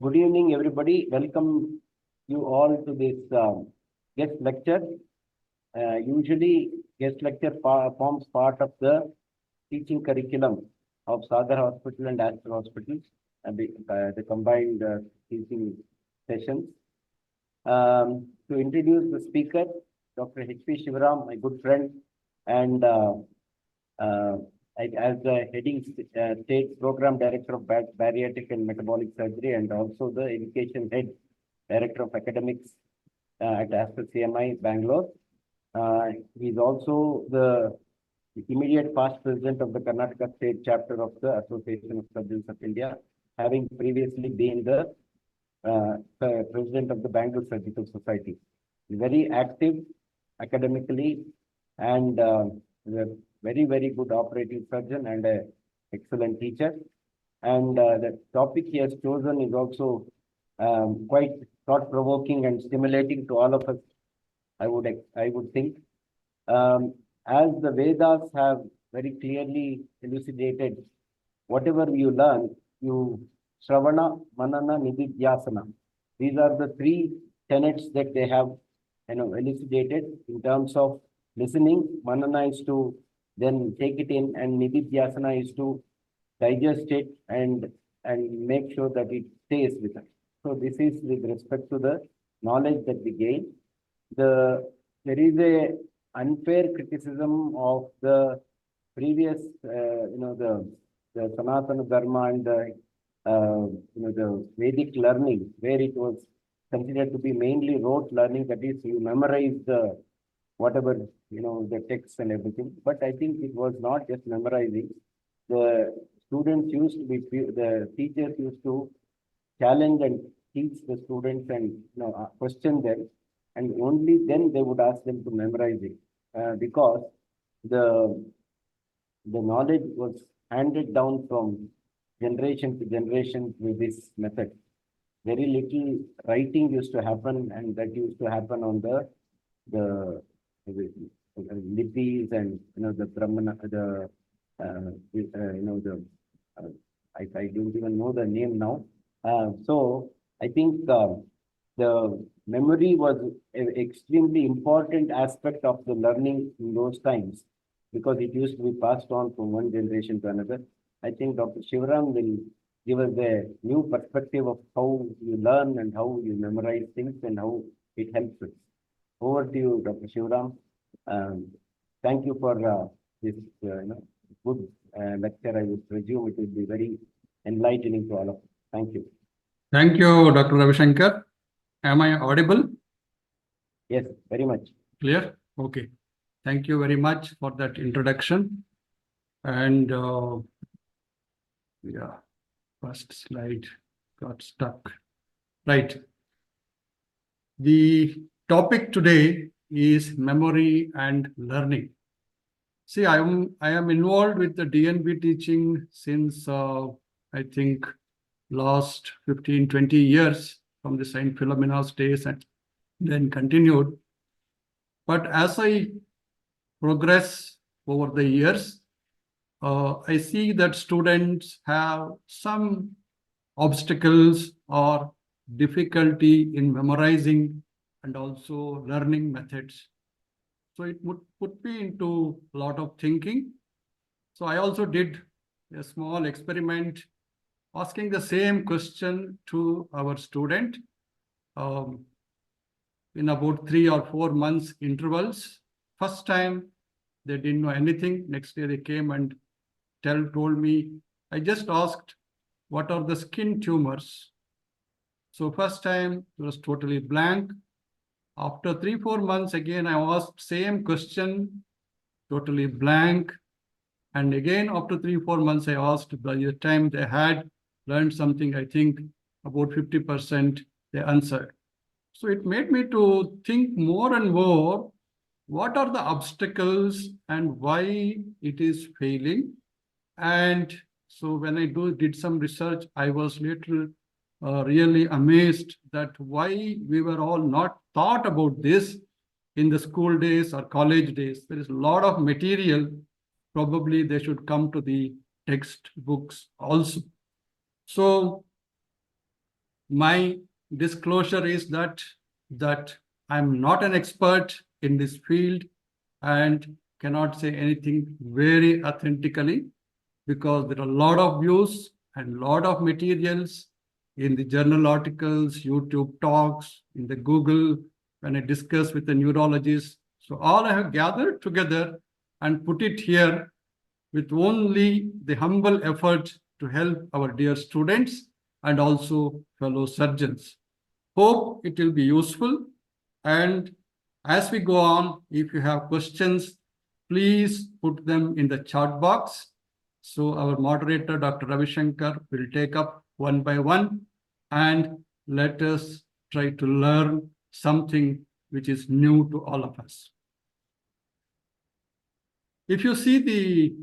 Good evening, everybody. Welcome you all to this guest lecture. Usually, guest lecture forms part of the teaching curriculum of Sagar Hospital and Aster Hospital, the combined teaching sessions. To introduce the speaker, Dr. H.P. Shivaram, my good friend, and as the heading state program director of bariatric and metabolic surgery, and also the education head director of academics at Aster CMI, Bangalore. He's also the immediate past president of the Karnataka state chapter of the Association of Surgeons of India, having previously been the president of the Bangalore Surgical Society. Very active academically and very, very good operating surgeon and an excellent teacher. And the topic he has chosen is also quite thought-provoking and stimulating to all of us, I would think. As the Vedas have very clearly elucidated, whatever you learn, you Shravana, Manana, Nididhyasana. These are the three tenets that they have elucidated in terms of listening. Manana is to then take it in, and Nididhyasana is to digest it and make sure that it stays with us. So this is with respect to the knowledge that we gain. There is a unfair criticism of the previous, the Sanatana Dharma and the Vedic learning, where it was considered to be mainly rote learning, that is, you memorize the whatever, the texts and everything. But I think it was not just memorizing. The students used to be, the teachers used to challenge and teach the students and question them, and only then they would ask them to memorize it, because the knowledge was handed down from generation to generation with this method. Very little writing used to happen, and that used to happen on the lipis and the Brahmana, I don't even know the name now. So I think the memory was an extremely important aspect of the learning in those times, because it used to be passed on from one generation to another. I think Dr. Shivaram will give us a new perspective of how you learn and how you memorize things and how it helps us. Over to you, Dr. Shivaram. Thank you for this good lecture. I would presume it will be very enlightening to all of us. Thank you. Thank you, Dr. Ravishankar. Am I audible? Yes, very much. Clear? Okay. Thank you very much for that introduction. And yeah, first slide got stuck. Right. The topic today is memory and learning. See, I am involved with the DNB teaching since I think last 15-20 years, from the Saint Philomena's days, and then continued. But as I progress over the years, I see that students have some obstacles or difficulty in memorizing and also learning methods. So it would put me into a lot of thinking. So I also did a small experiment asking the same question to our student in about 3 or 4 months intervals. First time they didn't know anything. Next day they came and told me, I just asked, what are the skin tumors? So first time it was totally blank. After 3-4 months, again, I asked same question, totally blank. And again, after 3-4 months, I asked, by the time they had learned something, I think about 50% they answered. So it made me to think more and more, what are the obstacles and why it is failing? And so when I did some research, I was really amazed that why we were all not taught about this in the school days or college days. There is a lot of material. Probably they should come to the textbooks also. So my disclosure is that I'm not an expert in this field and cannot say anything very authentically, because there are a lot of views and a lot of materials in the journal articles, YouTube talks, in the Google, when I discuss with the neurologists. So all I have gathered together and put it here with only the humble effort to help our dear students and also fellow surgeons. Hope it will be useful. And as we go on, if you have questions, please put them in the chat box. So our moderator, Dr. Ravi Shankar, will take up one by one, and let us try to learn something which is new to all of us. If you see the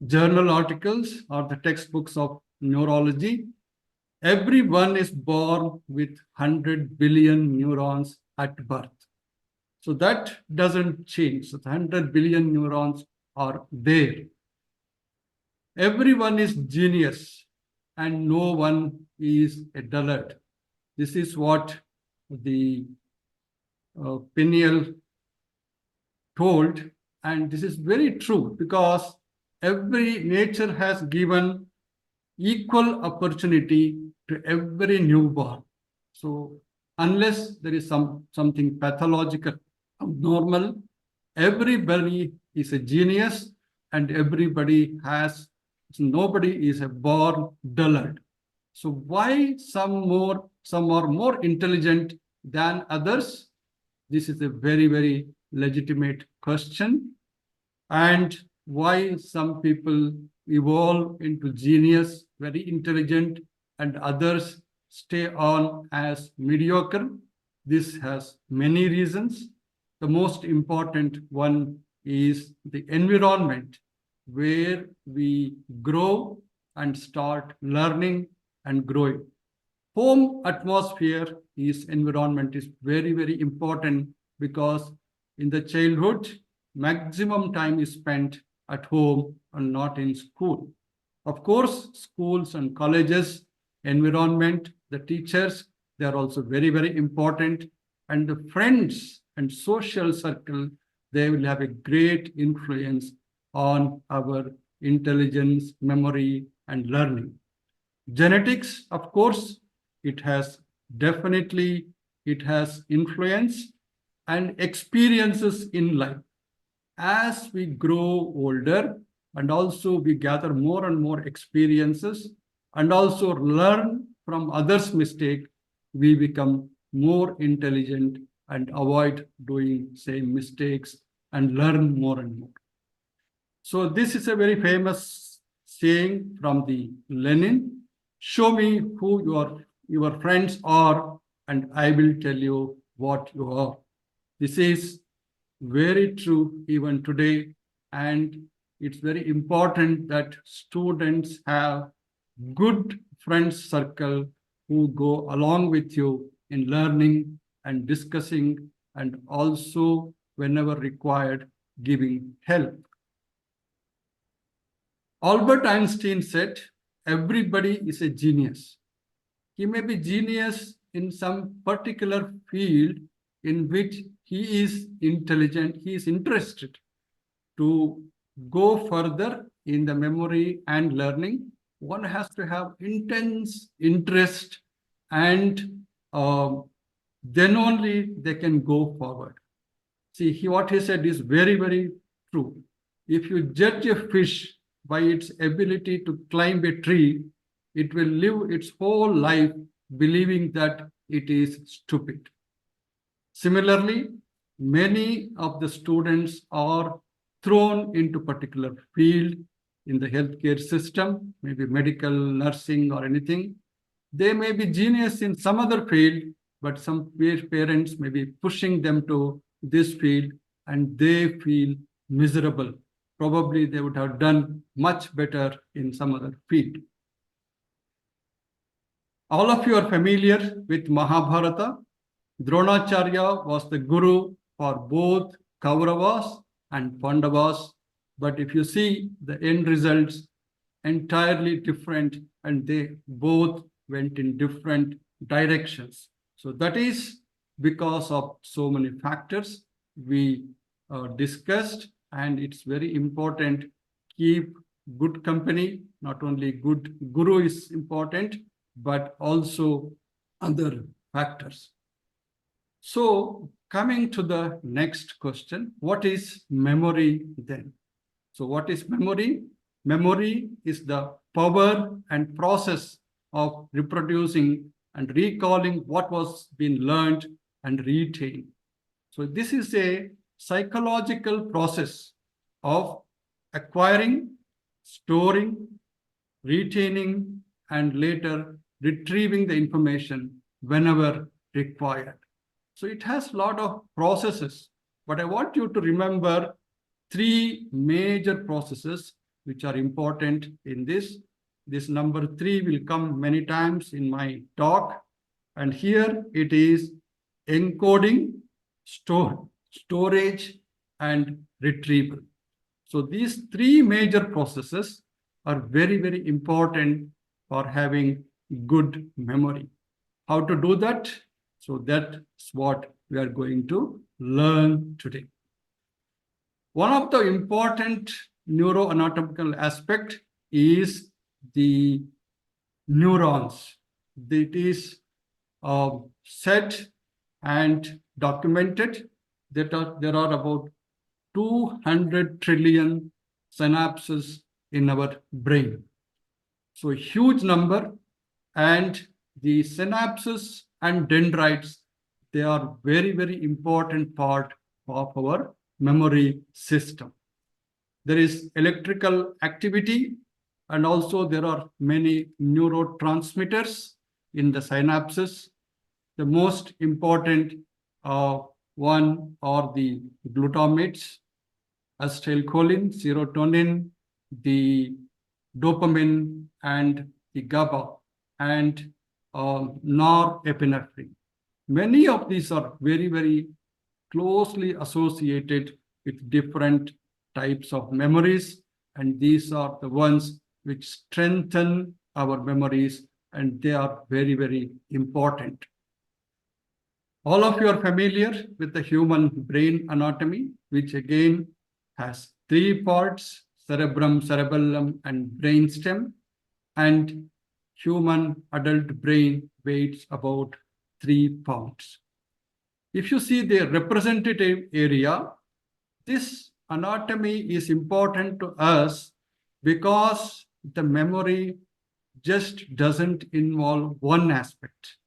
journal articles or the textbooks of neurology, everyone is born with 100 billion neurons at birth. So that doesn't change. So the 100 billion neurons are there. Everyone is genius and no one is a dullard. This is what the Pineal told, and this is very true, because every nature has given equal opportunity to every newborn. So unless there is something pathological, abnormal, everybody is a genius and nobody is a born dullard. So why some are more intelligent than others? This is a very, very legitimate question. And why some people evolve into genius, very intelligent, and others stay on as mediocre? This has many reasons. The most important one is the environment where we grow and start learning and growing. Home atmosphere environment is very, very important, because in the childhood, maximum time is spent at home and not in school. Of course, schools and colleges, environment, the teachers, they are also very, very important. And the friends and social circle, they will have a great influence on our intelligence, memory, and learning. Genetics, of course, it has influence, and experiences in life. As we grow older, and also we gather more and more experiences, and also learn from others' mistakes, we become more intelligent and avoid doing same mistakes and learn more and more. So this is a very famous saying from the Lenin: show me who your friends are, and I will tell you what you are. This is very true even today, and it's very important that students have good friends circle who go along with you in learning and discussing, and also whenever required, giving help. Albert Einstein said, everybody is a genius. He may be genius in some particular field in which he is intelligent, he is interested to go further in the memory and learning. One has to have intense interest, and then only they can go forward. See, what he said is very, very true. If you judge a fish by its ability to climb a tree, it will live its whole life believing that it is stupid. Similarly, many of the students are thrown into particular field in the healthcare system, maybe medical, nursing, or anything. They may be genius in some other field, but some parents may be pushing them to this field, and they feel miserable. Probably they would have done much better in some other field. All of you are familiar with Mahabharata. Dronacharya was the guru for both Kauravas and Pandavas. But if you see the end results, entirely different, and they both went in different directions. So that is because of so many factors we discussed, and it's very important. Keep good company. Not only good guru is important, but also other factors. So coming to the next question, what is memory then? So what is memory? Memory is the power and process of reproducing and recalling what was being learned and retained. So this is a psychological process of acquiring, storing, retaining, and later retrieving the information whenever required. So it has a lot of processes, but I want you to remember three major processes which are important in this. This number 3 will come many times in my talk. And here it is encoding, storage, and retrieval. So these three major processes are very, very important for having good memory. How to do that? So that's what we are going to learn today. One of the important neuroanatomical aspect is the neurons. It is said and documented that there are about 200 trillion synapses in our brain. So a huge number, and the synapses and dendrites, they are very, very important part of our memory system. There is electrical activity, and also there are many neurotransmitters in the synapses. The most important one are the glutamates, acetylcholine, serotonin, the dopamine, and the GABA, and norepinephrine. Many of these are very, very closely associated with different types of memories, and these are the ones which strengthen our memories, and they are very, very important. All of you are familiar with the human brain anatomy, which again has 3 parts: cerebrum, cerebellum, and brainstem. And human adult brain weighs about 3 pounds. If you see the representative area, this anatomy is important to us because the memory just doesn't involve one aspect.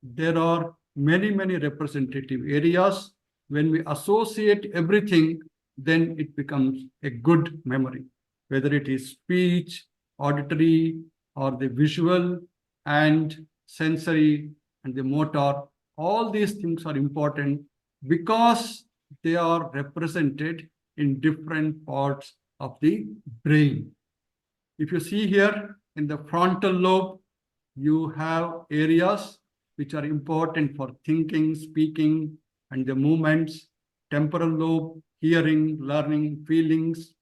There are many, many representative areas. When we associate everything, then it becomes a good memory, whether it is speech, auditory, or the visual and sensory and the motor. All these things are important because they are represented in different parts of the brain. If you see here in the frontal lobe, you have areas which are important for thinking, speaking, and the movements. Temporal lobe, hearing, learning, feelings.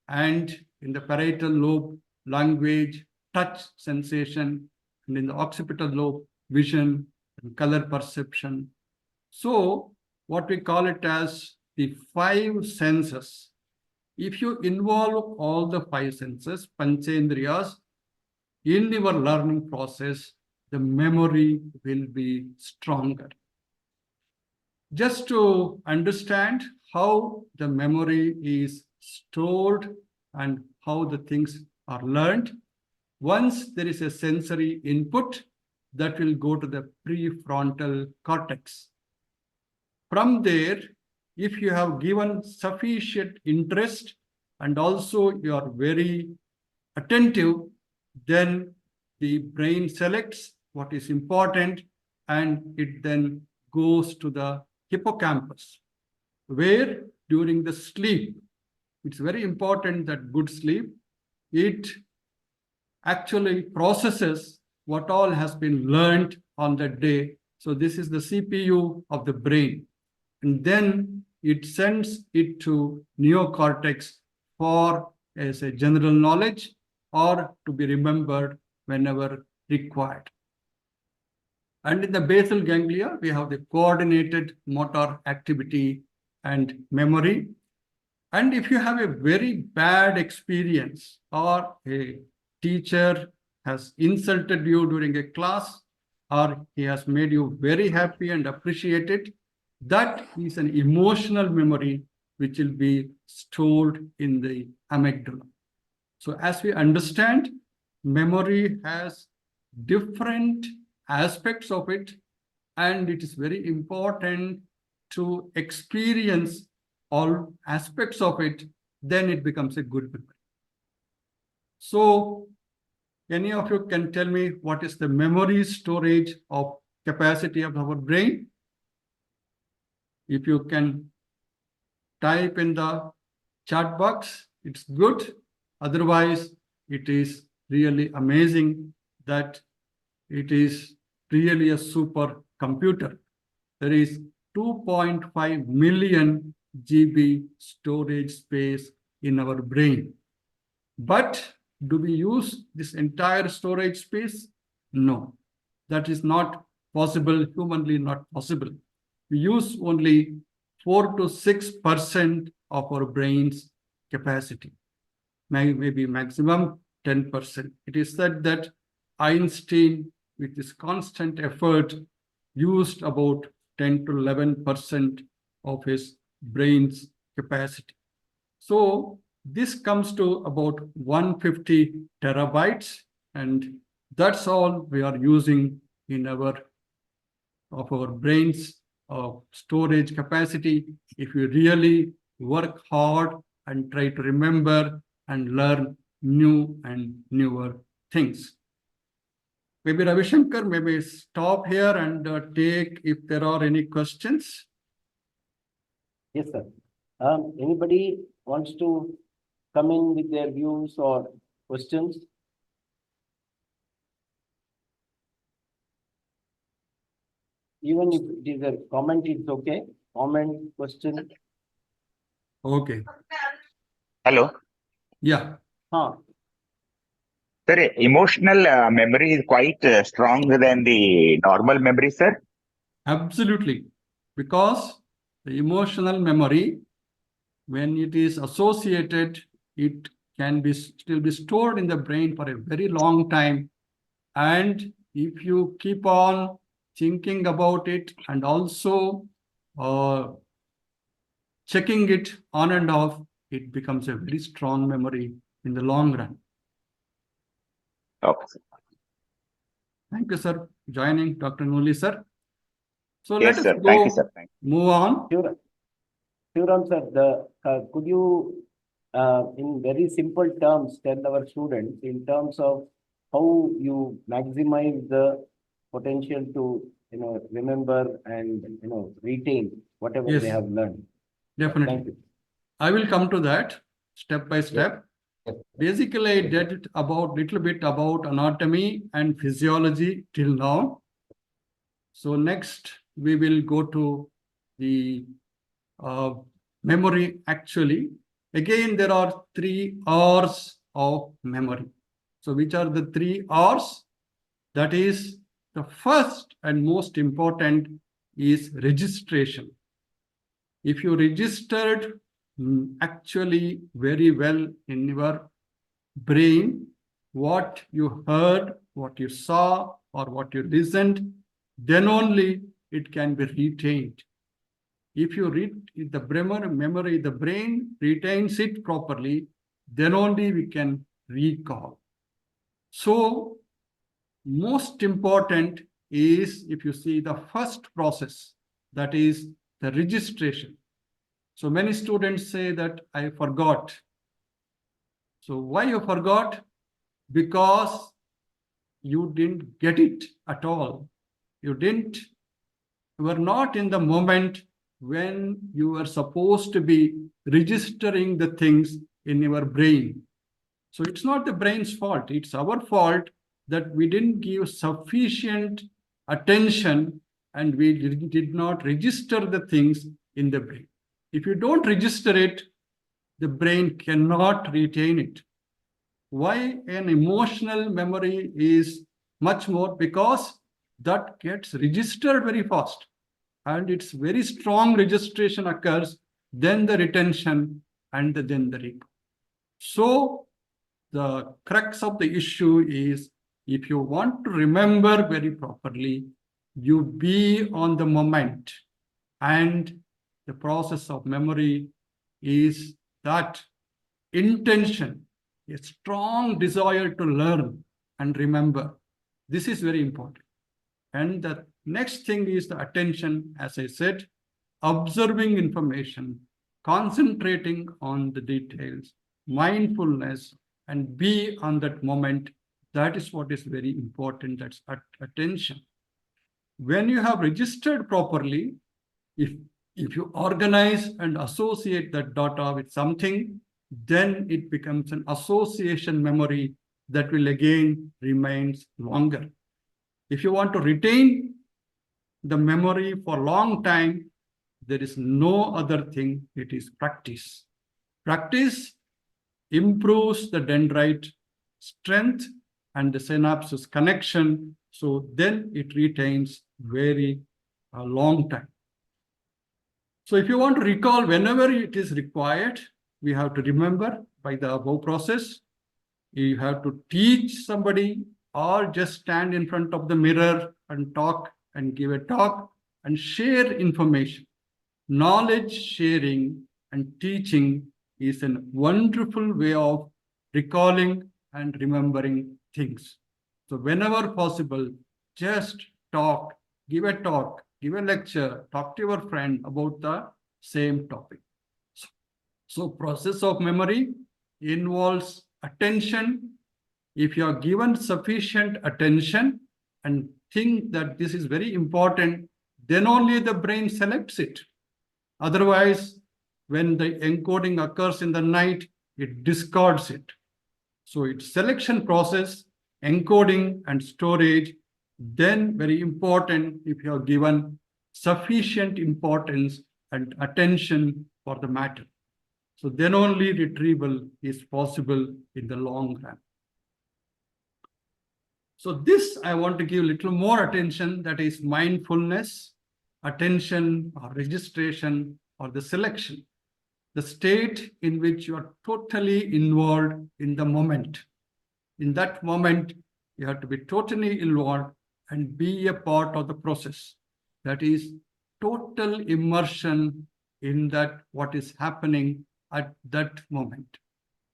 And in the parietal lobe, language, touch, sensation. And in the occipital lobe, vision and color perception. So what we call it as the 5 senses. If you involve all the 5 senses, panchendriyas, in your learning process, the memory will be stronger. Just to understand how the memory is stored and how the things are learned, once there is a sensory input, that will go to the prefrontal cortex. From there, if you have given sufficient interest and also you are very attentive, then the brain selects what is important and it then goes to the hippocampus, where during the sleep, it's very important that good sleep, it actually processes what all has been learned on that day. So this is the CPU of the brain. And then it sends it to neocortex for as a general knowledge. or to be remembered whenever required. And in the basal ganglia, we have the coordinated motor activity and memory. And if you have a very bad experience or a teacher has insulted you during a class, or he has made you very happy and appreciated, that is an emotional memory which will be stored in the amygdala. So as we understand, memory has different aspects of it, and it is very important to experience all aspects of it, then it becomes a good memory. So any of you can tell me what is the memory storage of capacity of our brain? If you can type in the chat box, it's good. Otherwise, it is really amazing that it is really a super computer. There is 2.5 million GB storage space in our brain. But do we use this entire storage space? No, that is not possible, humanly not possible. We use only 4 to 6% of our brain's capacity, maybe maximum 10%. It is said that Einstein, with his constant effort, used about 10 to 11% of his brain's capacity. So this comes to about 150 terabytes, and that's all we are using in our brain's storage capacity. If you really work hard and try to remember and learn new and newer things. Maybe Ravi Shankar, maybe stop here and take if there are any questions. Yes, sir. Anybody wants to come in with their views or questions? Even if it is a comment, it's okay. Comment, question. Okay. Hello. Yeah. Sir, emotional memory is quite stronger than the normal memory, sir. Absolutely. Because the emotional memory, when it is associated, it can be still be stored in the brain for a very long time. And if you keep on thinking about it and also checking it on and off, it becomes a very strong memory in the long run. Okay, sir. Thank you, sir, joining Dr. Nuli, sir. So Yes, let sir. us Thank you, go sir. move on. Shivaram, sir, could you, in very simple terms, tell our students in terms of how you maximize the potential to, remember and, retain whatever Yes. they have learned? Definitely. Thank you. I will come to that step by step. Yes. Basically, I did it little bit about anatomy and physiology till now. So next, we will go to the memory actually. Again, there are 3 R's of memory. So which are the 3 R's? That is, the first and most important is registration. If you registered actually very well in your brain what you heard, what you saw, or what you listened, then only it can be retained. If you read the memory, the brain retains it properly, then only we can recall. So most important is, if you see the first process, that is the registration. So many students say that I forgot. So why you forgot? Because you didn't get it at all. You were not in the moment when you were supposed to be registering the things in your brain. So it's not the brain's fault. It's our fault that we didn't give sufficient attention and we did not register the things in the brain. If you don't register it, the brain cannot retain it. Why an emotional memory is much more? Because that gets registered very fast, and it's very strong registration occurs, then the retention, and then the recall. So the crux of the issue is, if you want to remember very properly, you be on the moment. And the process of memory is that intention, a strong desire to learn and remember. This is very important. And the next thing is the attention, as I said, observing information, concentrating on the details, mindfulness, and be on that moment. That is what is very important. That's attention. When you have registered properly, if you organize and associate that data with something, then it becomes an association memory that will again remains longer. If you want to retain the memory for a long time, there is no other thing, it is practice. Practice improves the dendrite strength and the synapses connection, so then it retains very long time. So if you want to recall whenever it is required, we have to remember by the above process. You have to teach somebody or just stand in front of the mirror and talk and give a talk and share information. Knowledge sharing and teaching is a wonderful way of recalling and remembering things. So whenever possible, just talk, give a talk, give a lecture, talk to your friend about the same topic. So process of memory involves attention. If you are given sufficient attention and think that this is very important, then only the brain selects it. Otherwise, when the encoding occurs in the night, it discards it. So it's selection process, encoding and storage, then very important if you are given sufficient importance and attention for the matter. So then only retrieval is possible in the long run. So this I want to give a little more attention, that is mindfulness, attention or registration or the selection, the state in which you are totally involved in the moment. In that moment, you have to be totally involved and be a part of the process. That is total immersion in that what is happening at that moment.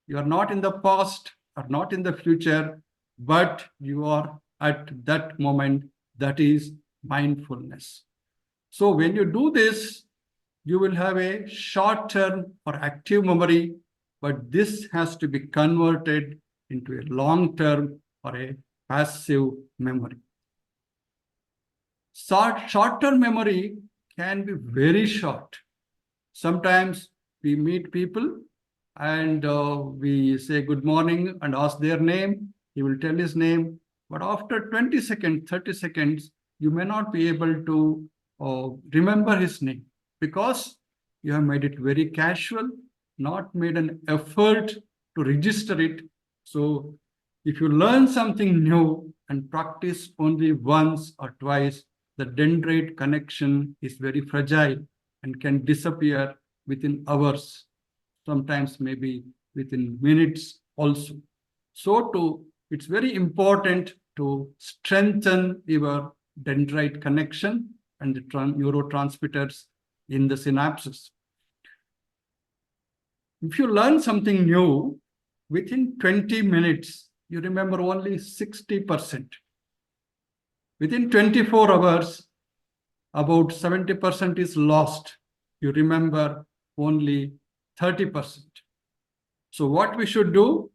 You are not in the past or not in the future, but you are at that moment. That is mindfulness. So when you do this, you will have a short-term or active memory, but this has to be converted into a long-term or a passive memory. Short-term memory can be very short. Sometimes we meet people and we say good morning and ask their name. He will tell his name. But after 20 seconds, 30 seconds, you may not be able to remember his name because you have made it very casual, not made an effort to register it. So if you learn something new and practice only once or twice, the dendrite connection is very fragile and can disappear within hours, sometimes maybe within minutes also. So it's very important to strengthen your dendrite connection and the neurotransmitters in the synapses. If you learn something new, within 20 minutes, you remember only 60%. Within 24 hours, about 70% is lost. You remember only 30%. So what we should do,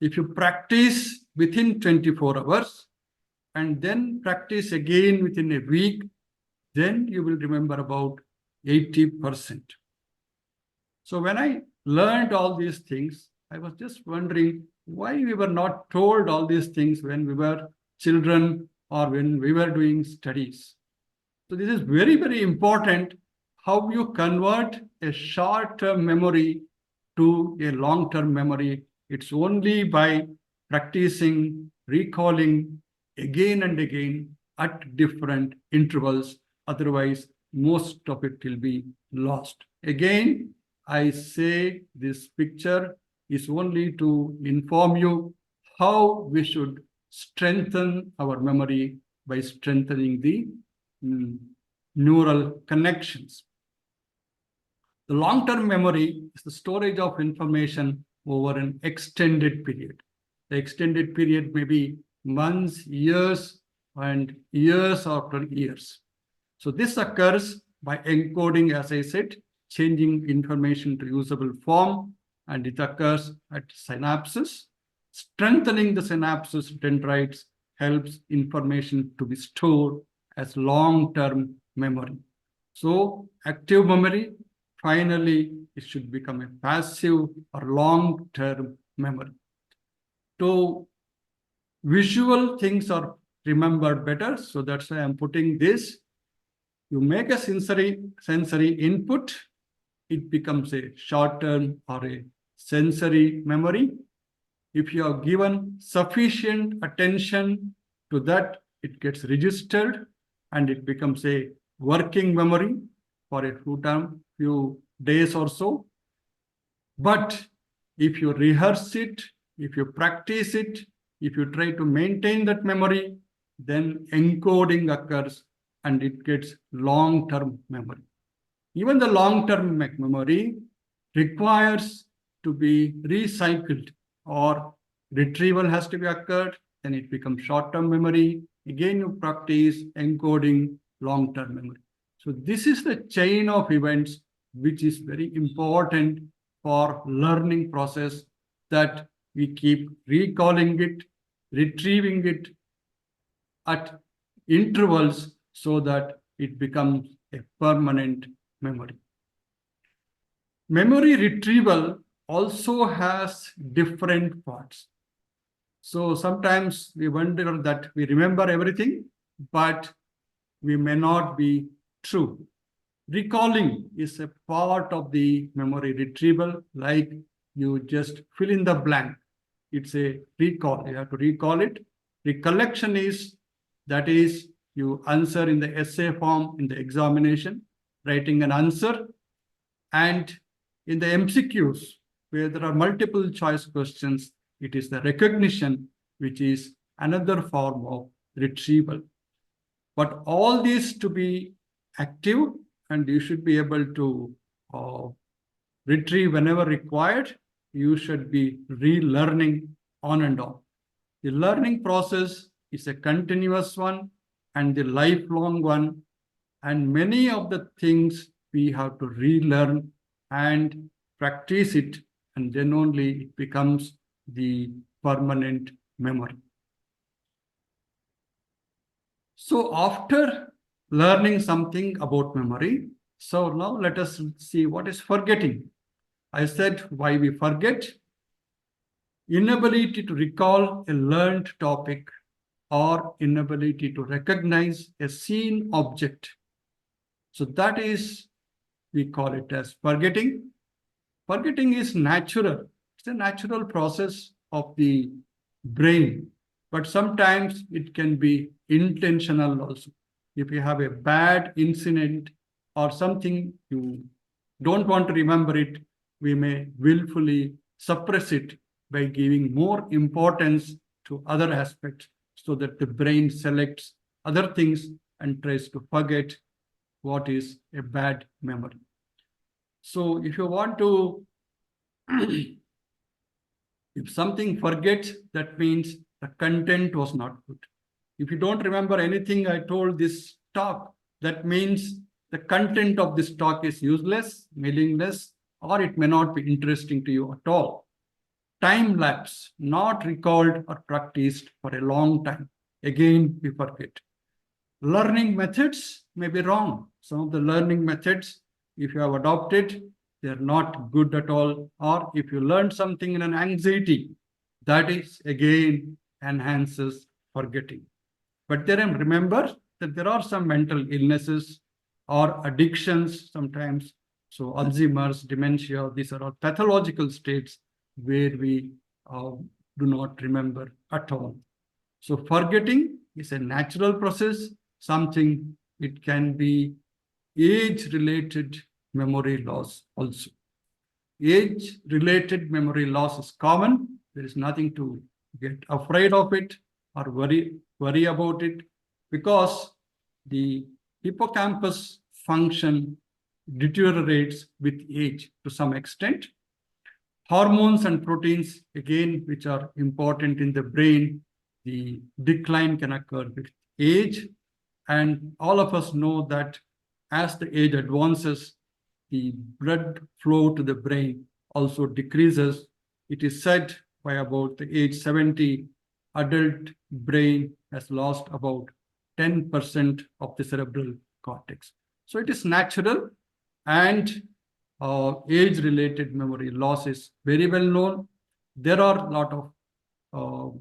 if you practice within 24 hours and then practice again within a week, then you will remember about 80%. So when I learned all these things, I was just wondering why we were not told all these things when we were children or when we were doing studies. So this is very, very important, how you convert a short-term memory to a long-term memory It's only by practicing, recalling again and again at different intervals. Otherwise, most of it will be lost. Again, I say this picture is only to inform you how we should strengthen our memory by strengthening the neural connections. The long-term memory is the storage of information over an extended period. The extended period may be months, years, and years after years. So this occurs by encoding, as I said, changing information to usable form, and it occurs at synapses. Strengthening the synapses dendrites helps information to be stored as long-term memory. So active memory, finally, it should become a passive or long-term memory. So visual things are remembered better. So that's why I'm putting this. You make a sensory input, it becomes a short-term or a sensory memory. If you are given sufficient attention to that, it gets registered and it becomes a working memory for a few days or so. But if you rehearse it, if you practice it, if you try to maintain that memory, then encoding occurs and it gets long-term memory. Even the long-term memory requires to be recycled, or retrieval has to be occurred, then it becomes short-term memory. Again, you practice encoding long-term memory. So this is the chain of events which is very important for learning process, that we keep recalling it, retrieving it at intervals so that it becomes a permanent memory. Memory retrieval also has different parts. So sometimes we wonder that we remember everything, but we may not be true. Recalling is a part of the memory retrieval, like you just fill in the blank. It's a recall. You have to recall it. Recollection is, that is, you answer in the essay form in the examination, writing an answer. And in the MCQs, where there are multiple choice questions, it is the recognition, which is another form of retrieval. But all these to be active, and you should be able to retrieve whenever required, you should be relearning on and on. The learning process is a continuous one and the lifelong one, and many of the things we have to relearn and practice it, and then only it becomes the permanent memory. So after learning something about memory, so now let us see what is forgetting. I said why we forget. Inability to recall a learned topic or inability to recognize a seen object. So that is, we call it as forgetting. Forgetting is natural. It's a natural process of the brain, but sometimes it can be intentional also. If you have a bad incident or something, you don't want to remember it, we may willfully suppress it by giving more importance to other aspects, so that the brain selects other things and tries to forget what is a bad memory. So if you want to, if something forgets, that means the content was not good. If you don't remember anything I told this talk, that means the content of this talk is useless, meaningless, or it may not be interesting to you at all. Time lapse, not recalled or practiced for a long time. Again, we forget. Learning methods may be wrong. Some of the learning methods, if you have adopted, they're not good at all. Or if you learned something in an anxiety, that is again enhances forgetting. But then remember that there are some mental illnesses or addictions sometimes. So Alzheimer's, dementia, these are all pathological states where we do not remember at all. So forgetting is a natural process, something it can be age-related memory loss also. Age-related memory loss is common. There is nothing to get afraid of it or worry about it, because the hippocampus function deteriorates with age to some extent. Hormones and proteins, again, which are important in the brain, the decline can occur with age. And all of us know that as the age advances, the blood flow to the brain also decreases. It is said by about the age 70, adult brain has lost about 10% of the cerebral cortex. So it is natural, and age-related memory loss is very well known. There are a lot of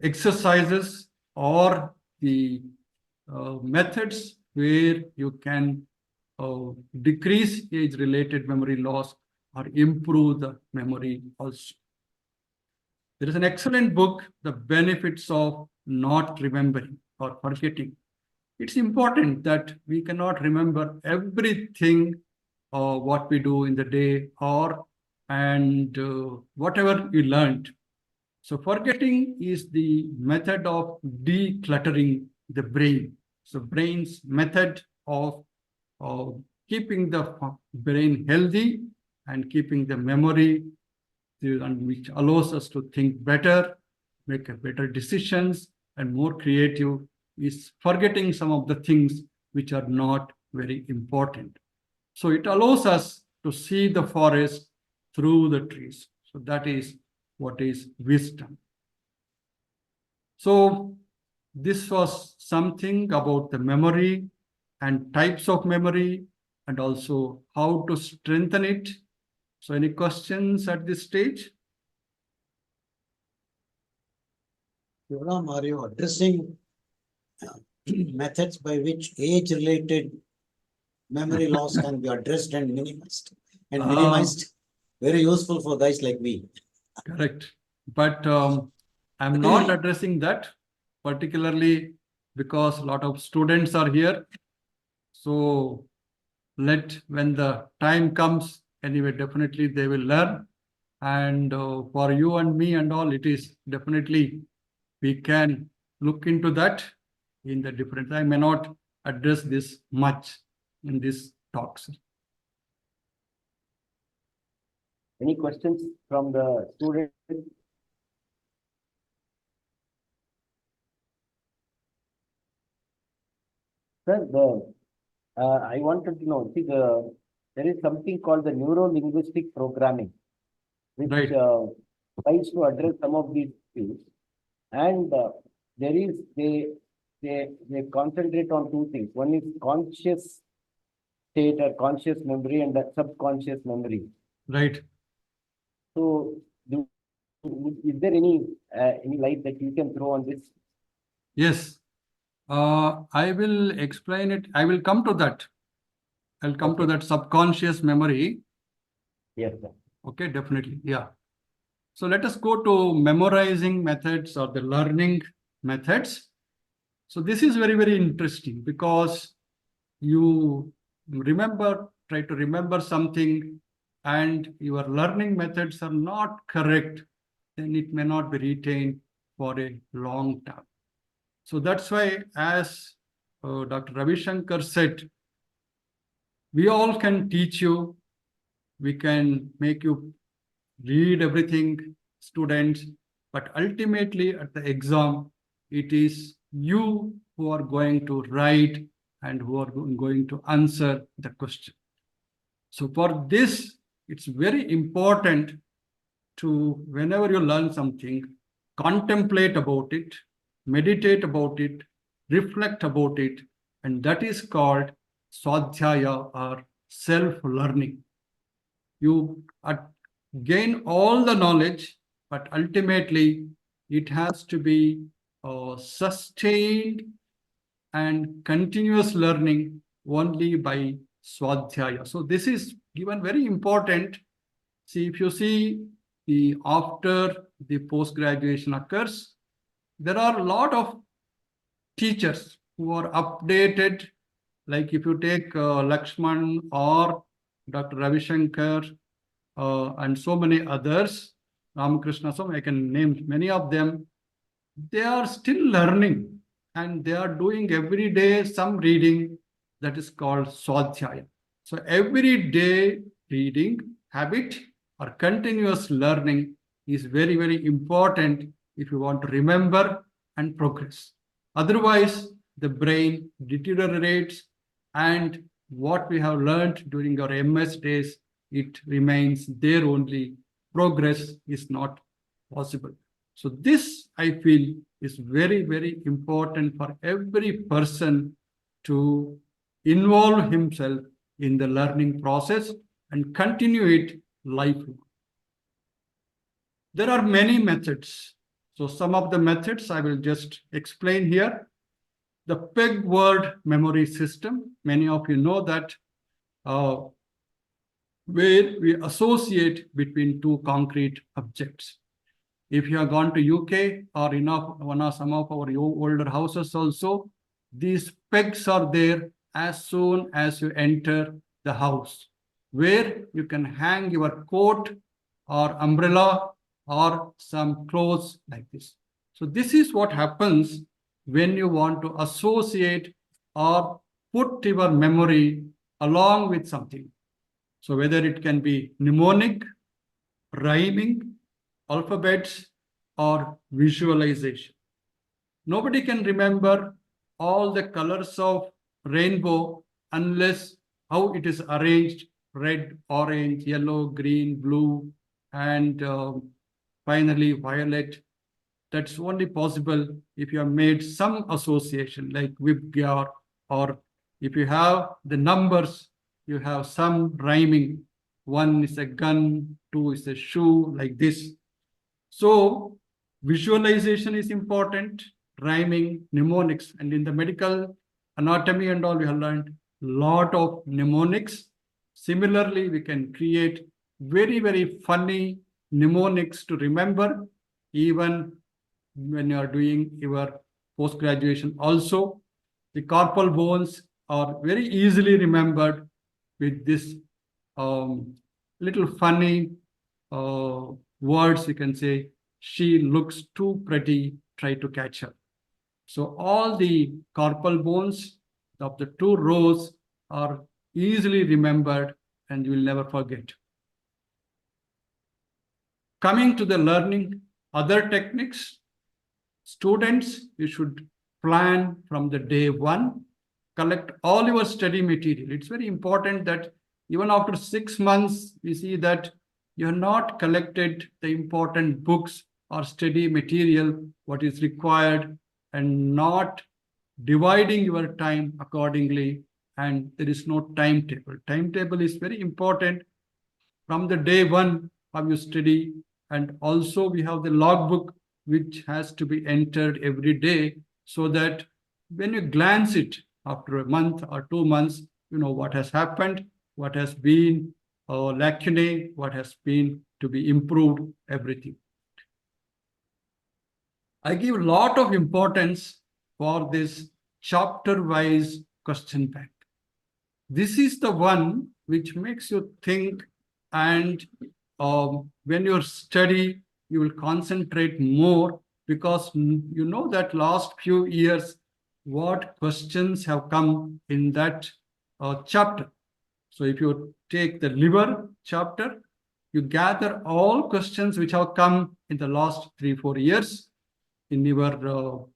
exercises or the methods where you can decrease age-related memory loss or improve the memory also. There is an excellent book, The Benefits of Not Remembering or Forgetting. It's important that we cannot remember everything what we do in the day and whatever we learned. So forgetting is the method of decluttering the brain. So brain's method of keeping the brain healthy and keeping the memory, and which allows us to think better, make better decisions, and more creative, is forgetting some of the things which are not very important. So it allows us to see the forest through the trees. So that is what is wisdom. So this was something about the memory and types of memory and also how to strengthen it. So any questions at this stage? Shivaram, are you addressing methods by which age-related memory loss can be addressed and minimized? Very useful for guys like me. Correct. But I'm not addressing that particularly because a lot of students are here. So when the time comes, anyway, definitely they will learn. And for you and me and all, it is definitely, we can look into that in the different, I may not address this much in this talks. Any questions from the students? Sir, I wanted to know, see, there is something called the neuro-linguistic programming, which Right. tries to address some of these issues. And they concentrate on two things. One is conscious state or conscious memory and the subconscious memory. Right. So, is there any light that you can throw on this? Yes. I will explain it. I will come to that. I'll come to Okay. that subconscious memory. Yes, sir. Okay, definitely. Yeah. So let us go to memorizing methods or the learning methods. So this is very, very interesting because you try to remember something and your learning methods are not correct, then it may not be retained for a long time. So that's why, as Dr. Ravi Shankar said, we all can teach you, we can make you read everything, students, but ultimately at the exam, it is you who are going to write and who are going to answer the question. So for this, it's very important to, whenever you learn something, contemplate about it, meditate about it, reflect about it, and that is called swadhyaya or self-learning. You gain all the knowledge, but ultimately it has to be sustained and continuous learning only by swadhyaya. So this is given very important. See, if you see after the post-graduation occurs, there are a lot of teachers who are updated. Like if you take Lakshman or Dr. Ravi Shankar and so many others, Ramakrishna, so I can name many of them, they are still learning and they are doing every day some reading that is called Swadhyaya. So every day reading habit or continuous learning is very, very important if you want to remember and progress. Otherwise, the brain deteriorates and what we have learned during our MS days, it remains there only. Progress is not possible. So this, I feel, is very, very important for every person to involve himself in the learning process and continue it lifelong. There are many methods. So some of the methods I will just explain here. The peg word memory system, many of you know that, where we associate between two concrete objects. If you have gone to UK or in some of our older houses also, these pegs are there as soon as you enter the house, where you can hang your coat or umbrella or some clothes like this. So this is what happens when you want to associate or put your memory along with something. So whether it can be mnemonic, rhyming, alphabets, or visualization. Nobody can remember all the colors of rainbow unless how it is arranged: red, orange, yellow, green, blue, and finally violet. That's only possible if you have made some association like Vibgyor, or if you have the numbers, you have some rhyming. 1 is a gun, 2 is a shoe, like this. So visualization is important, rhyming, mnemonics, and in the medical anatomy and all, we have learned a lot of mnemonics. Similarly, we can create very, very funny mnemonics to remember, even when you are doing your post-graduation. Also, the carpal bones are very easily remembered with this little funny words. You can say, she looks too pretty, try to catch her. So all the carpal bones of the 2 rows are easily remembered and you will never forget. Coming to the learning, other techniques, students, you should plan from the day 1, collect all your study material. It's very important that even after 6 months, we see that you have not collected the important books or study material, what is required, and not dividing your time accordingly, and there is no timetable. Timetable is very important from the day 1 how you study, and also we have the logbook which has to be entered every day, so that when you glance it after a month or 2 months, you know what has happened, what has been lacunae, what has been to be improved, everything. I give a lot of importance for this chapter-wise question bank. This is the one which makes you think, and when you study, you will concentrate more, because you know that last few years, what questions have come in that chapter. So if you take the liver chapter, you gather all questions which have come in the last 3-4 years in your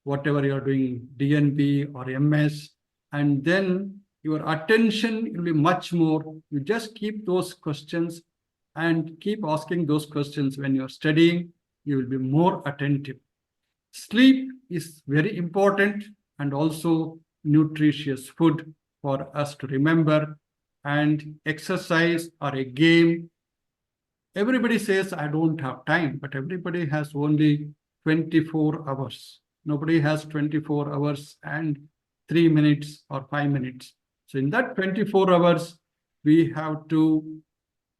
whatever you are doing, DNB or MS, and then your attention will be much more. You just keep those questions and keep asking those questions when you are studying. You will be more attentive. Sleep is very important, and also nutritious food for us to remember, and exercise or a game. Everybody says, I don't have time, but everybody has only 24 hours. Nobody has 24 hours and 3 minutes or 5 minutes. So in that 24 hours, we have to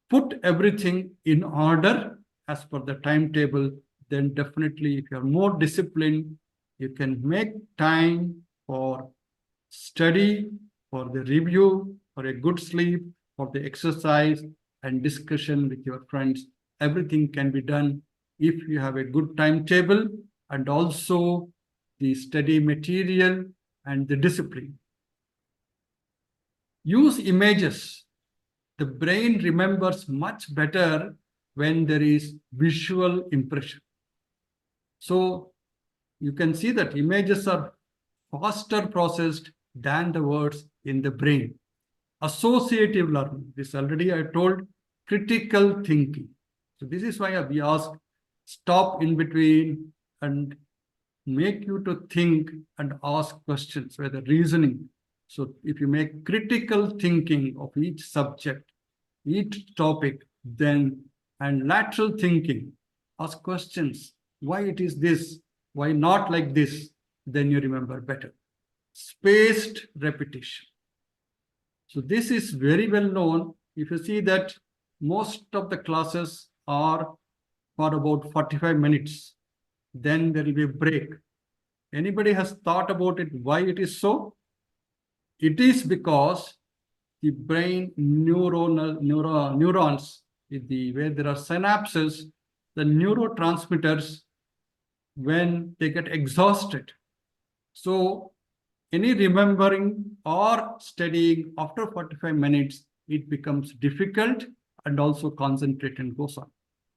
put everything in order as per the timetable, then definitely if you are more disciplined, you can make time for study, for the review, for a good sleep, for the exercise and discussion with your friends. Everything can be done if you have a good timetable and also the study material and the discipline. Use images. The brain remembers much better when there is visual impression. So you can see that images are faster processed than the words in the brain. Associative learning, this already I told, critical thinking. So this is why we ask, stop in between and make you to think and ask questions, whether reasoning. So if you make critical thinking of each subject, each topic, then, and lateral thinking, ask questions, why it is this, why not like this, then you remember better. Spaced repetition. So this is very well known. If you see that most of the classes are for about 45 minutes, then there will be a break. Anybody has thought about it, why it is so? It is because the brain neurons, where there are synapses, the neurotransmitters, when they get exhausted. So any remembering or studying after 45 minutes, it becomes difficult and also concentration goes on.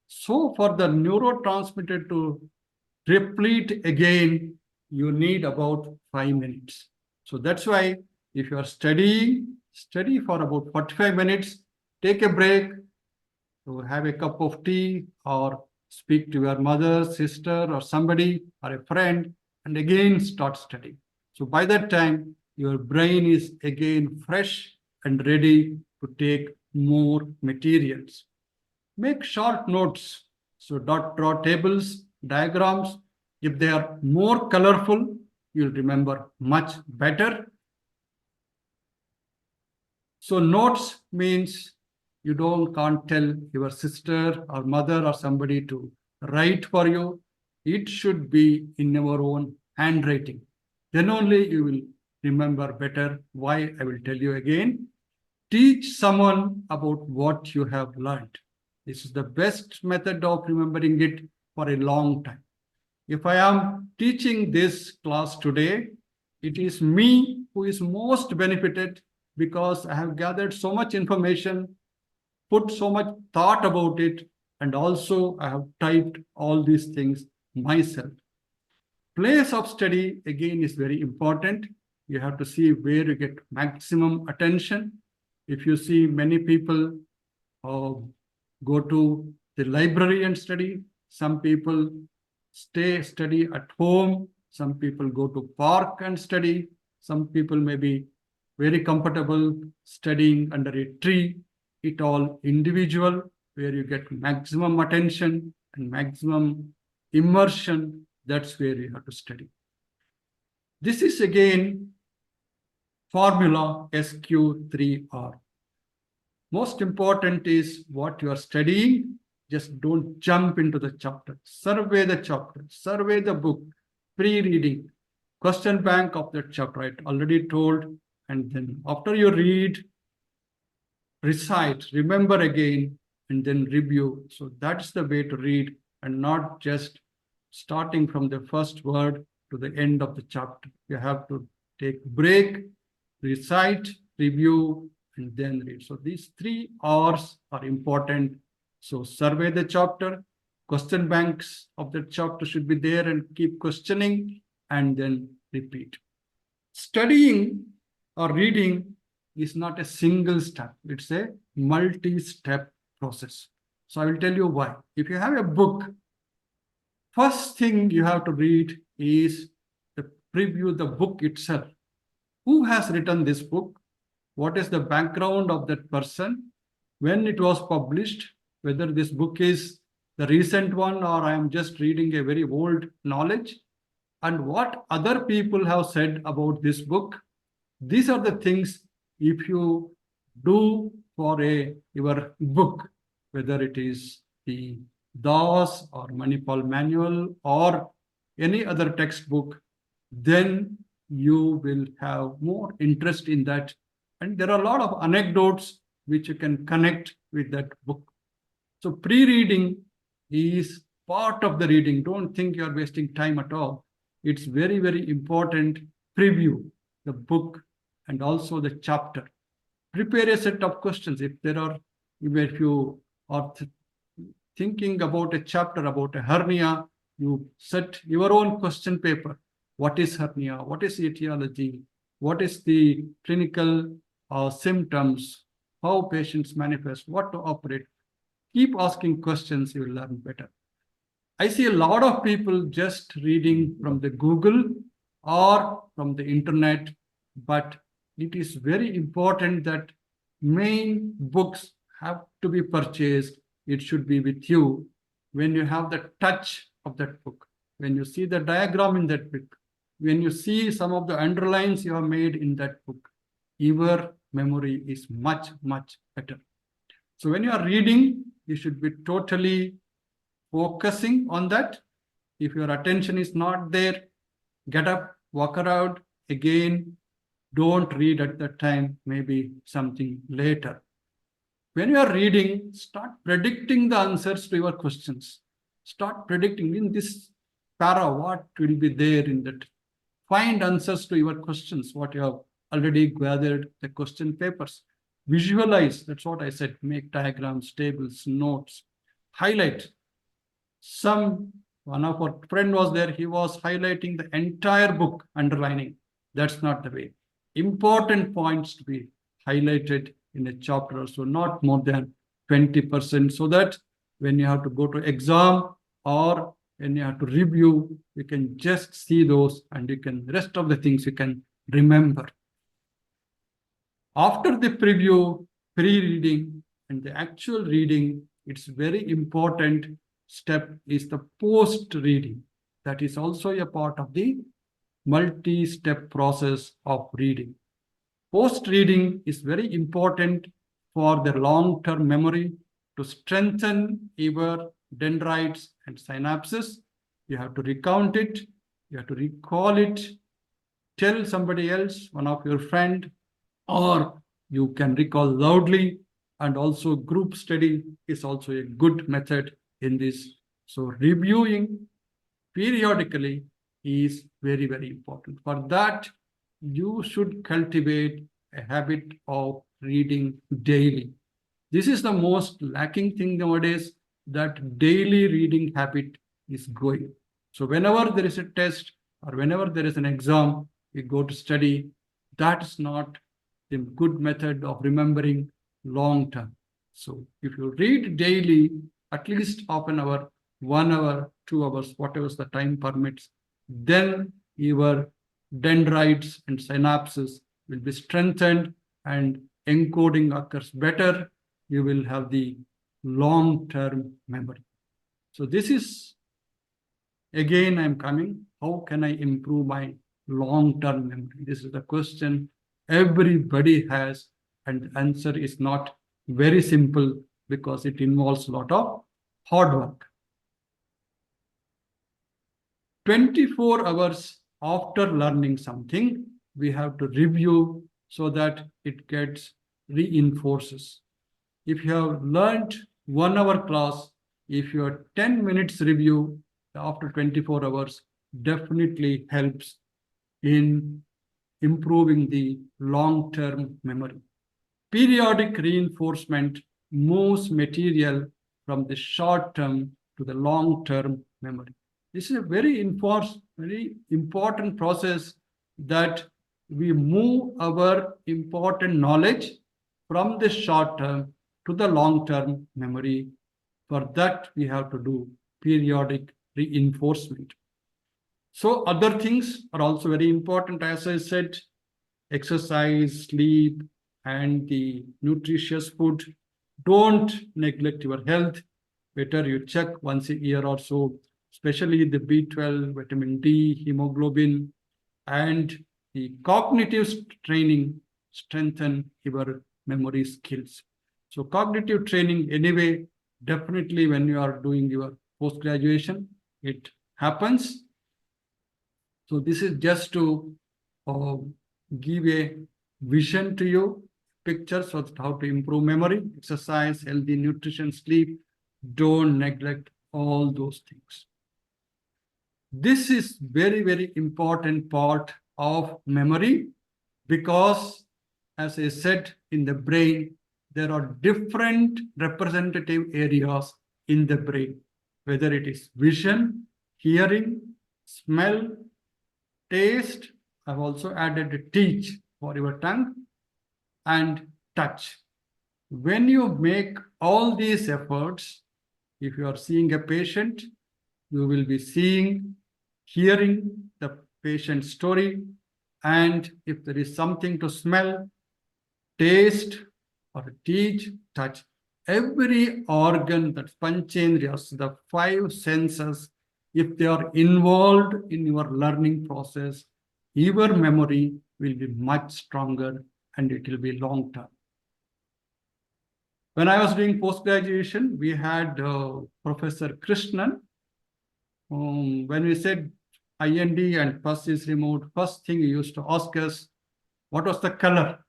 So for the neurotransmitter to replete again, you need about 5 minutes. So that's why if you are studying, study for about 45 minutes, take a break, to have a cup of tea or speak to your mother, sister, or somebody, or a friend, and again start studying. So by that time, your brain is again fresh and ready to take more materials. Make short notes. So draw tables, diagrams. If they are more colorful, you'll remember much better. So notes means you can't tell your sister or mother or somebody to write for you. It should be in your own handwriting. Then only you will remember better. Why? I will tell you again. Teach someone about what you have learned. This is the best method of remembering it for a long time. If I am teaching this class today, it is me who is most benefited because I have gathered so much information, put so much thought about it, and also I have typed all these things myself. Place of study, again, is very important. You have to see where you get maximum attention. If you see many people go to the library and study, some people study at home, some people go to park and study, some people may be very comfortable studying under a tree. It all individual, where you get maximum attention and maximum immersion. That's where you have to study. This is again formula SQ3R. Most important is what you are studying. Just don't jump into the chapter. Survey the chapter, survey the book, pre-reading, question bank of that chapter. I already told. And then after you read, recite, remember again, and then review. So that's the way to read, and not just starting from the first word to the end of the chapter. You have to take break, recite, review, and then read. So these 3 R's are important. So survey the chapter, question banks of the chapter should be there, and keep questioning and then repeat. Studying or reading is not a single step. It's a multi-step process. So I will tell you why. If you have a book, first thing you have to read is the preview, the book itself. Who has written this book? What is the background of that person? When it was published? Whether this book is the recent one or I am just reading a very old knowledge? And what other people have said about this book? These are the things if you do for your book, whether it is the Das or Manipal manual or any other textbook, then you will have more interest in that. And there are a lot of anecdotes which you can connect with that book. So pre-reading is part of the reading. Don't think you're wasting time at all. It's very, very important. Preview the book and also the chapter. Prepare a set of questions. If you are thinking about a chapter about a hernia, you set your own question paper. What is hernia? What is etiology? What is the clinical symptoms? How patients manifest? What to operate? Keep asking questions, you will learn better. I see a lot of people just reading from the Google or from the internet, but it is very important that main books have to be purchased. It should be with you when you have the touch of that book, when you see the diagram in that book, when you see some of the underlines you have made in that book, your memory is much, much better. So when you are reading, you should be totally focusing on that. If your attention is not there, get up, walk around again. Don't read at that time, maybe something later. When you are reading, start predicting the answers to your questions. Start predicting in this para what will be there in that. Find answers to your questions, what you have already gathered, the question papers. Visualize, that's what I said, make diagrams, tables, notes, highlight. One of our friend was there, he was highlighting the entire book, underlining. That's not the way. Important points to be highlighted in a chapter, so not more than 20%, so that when you have to go to exam or when you have to review, you can just see those and you can, rest of the things you can remember. After the preview, pre-reading and the actual reading, it's very important step is the post-reading. That is also a part of the multi-step process of reading. Post-reading is very important for the long-term memory to strengthen your dendrites and synapses. You have to recount it, you have to recall it, tell somebody else, one of your friend, or you can recall loudly, and also group study is also a good method in this. So reviewing periodically is very, very important. For that, you should cultivate a habit of reading daily. This is the most lacking thing nowadays, that daily reading habit is going. So whenever there is a test or whenever there is an exam, we go to study. That's not the good method of remembering long term. So if you read daily, at least half an hour, 1 hour, 2 hours, whatever the time permits, then your dendrites and synapses will be strengthened and encoding occurs better. You will have the long-term memory. So this is, again, I'm coming, how can I improve my long-term memory? This is the question everybody has, and the answer is not very simple because it involves a lot of hard work. 24 hours after learning something, we have to review so that it gets reinforces. If you have learned 1 hour class, if your 10 minutes review after 24 hours definitely helps in improving the long-term memory. Periodic reinforcement moves material from the short-term to the long-term memory. This is a very important process, that we move our important knowledge from the short-term to the long-term memory. For that, we have to do periodic reinforcement. So other things are also very important. As I said, exercise, sleep, and the nutritious food. Don't neglect your health. Better you check once a year or so, especially the B12, vitamin D, hemoglobin, and the cognitive training strengthen your memory skills. So cognitive training, anyway, definitely when you are doing your post-graduation, it happens. So this is just to give a vision to you, pictures of how to improve memory, exercise, healthy nutrition, sleep. Don't neglect all those things. This is very, very important part of memory because, as I said, in the brain, there are different representative areas in the brain, whether it is vision, hearing, smell, taste. I've also added a teach for your tongue, and touch. When you make all these efforts, if you are seeing a patient, you will be seeing, hearing the patient's story, and if there is something to smell, taste, or teach, touch, every organ, that panchendriyas, the five senses, if they are involved in your learning process, your memory will be much stronger and it will be long term. When I was doing post-graduation, we had Professor Krishnan. When we said IND and pus is removed, first thing he used to ask us, what was the color?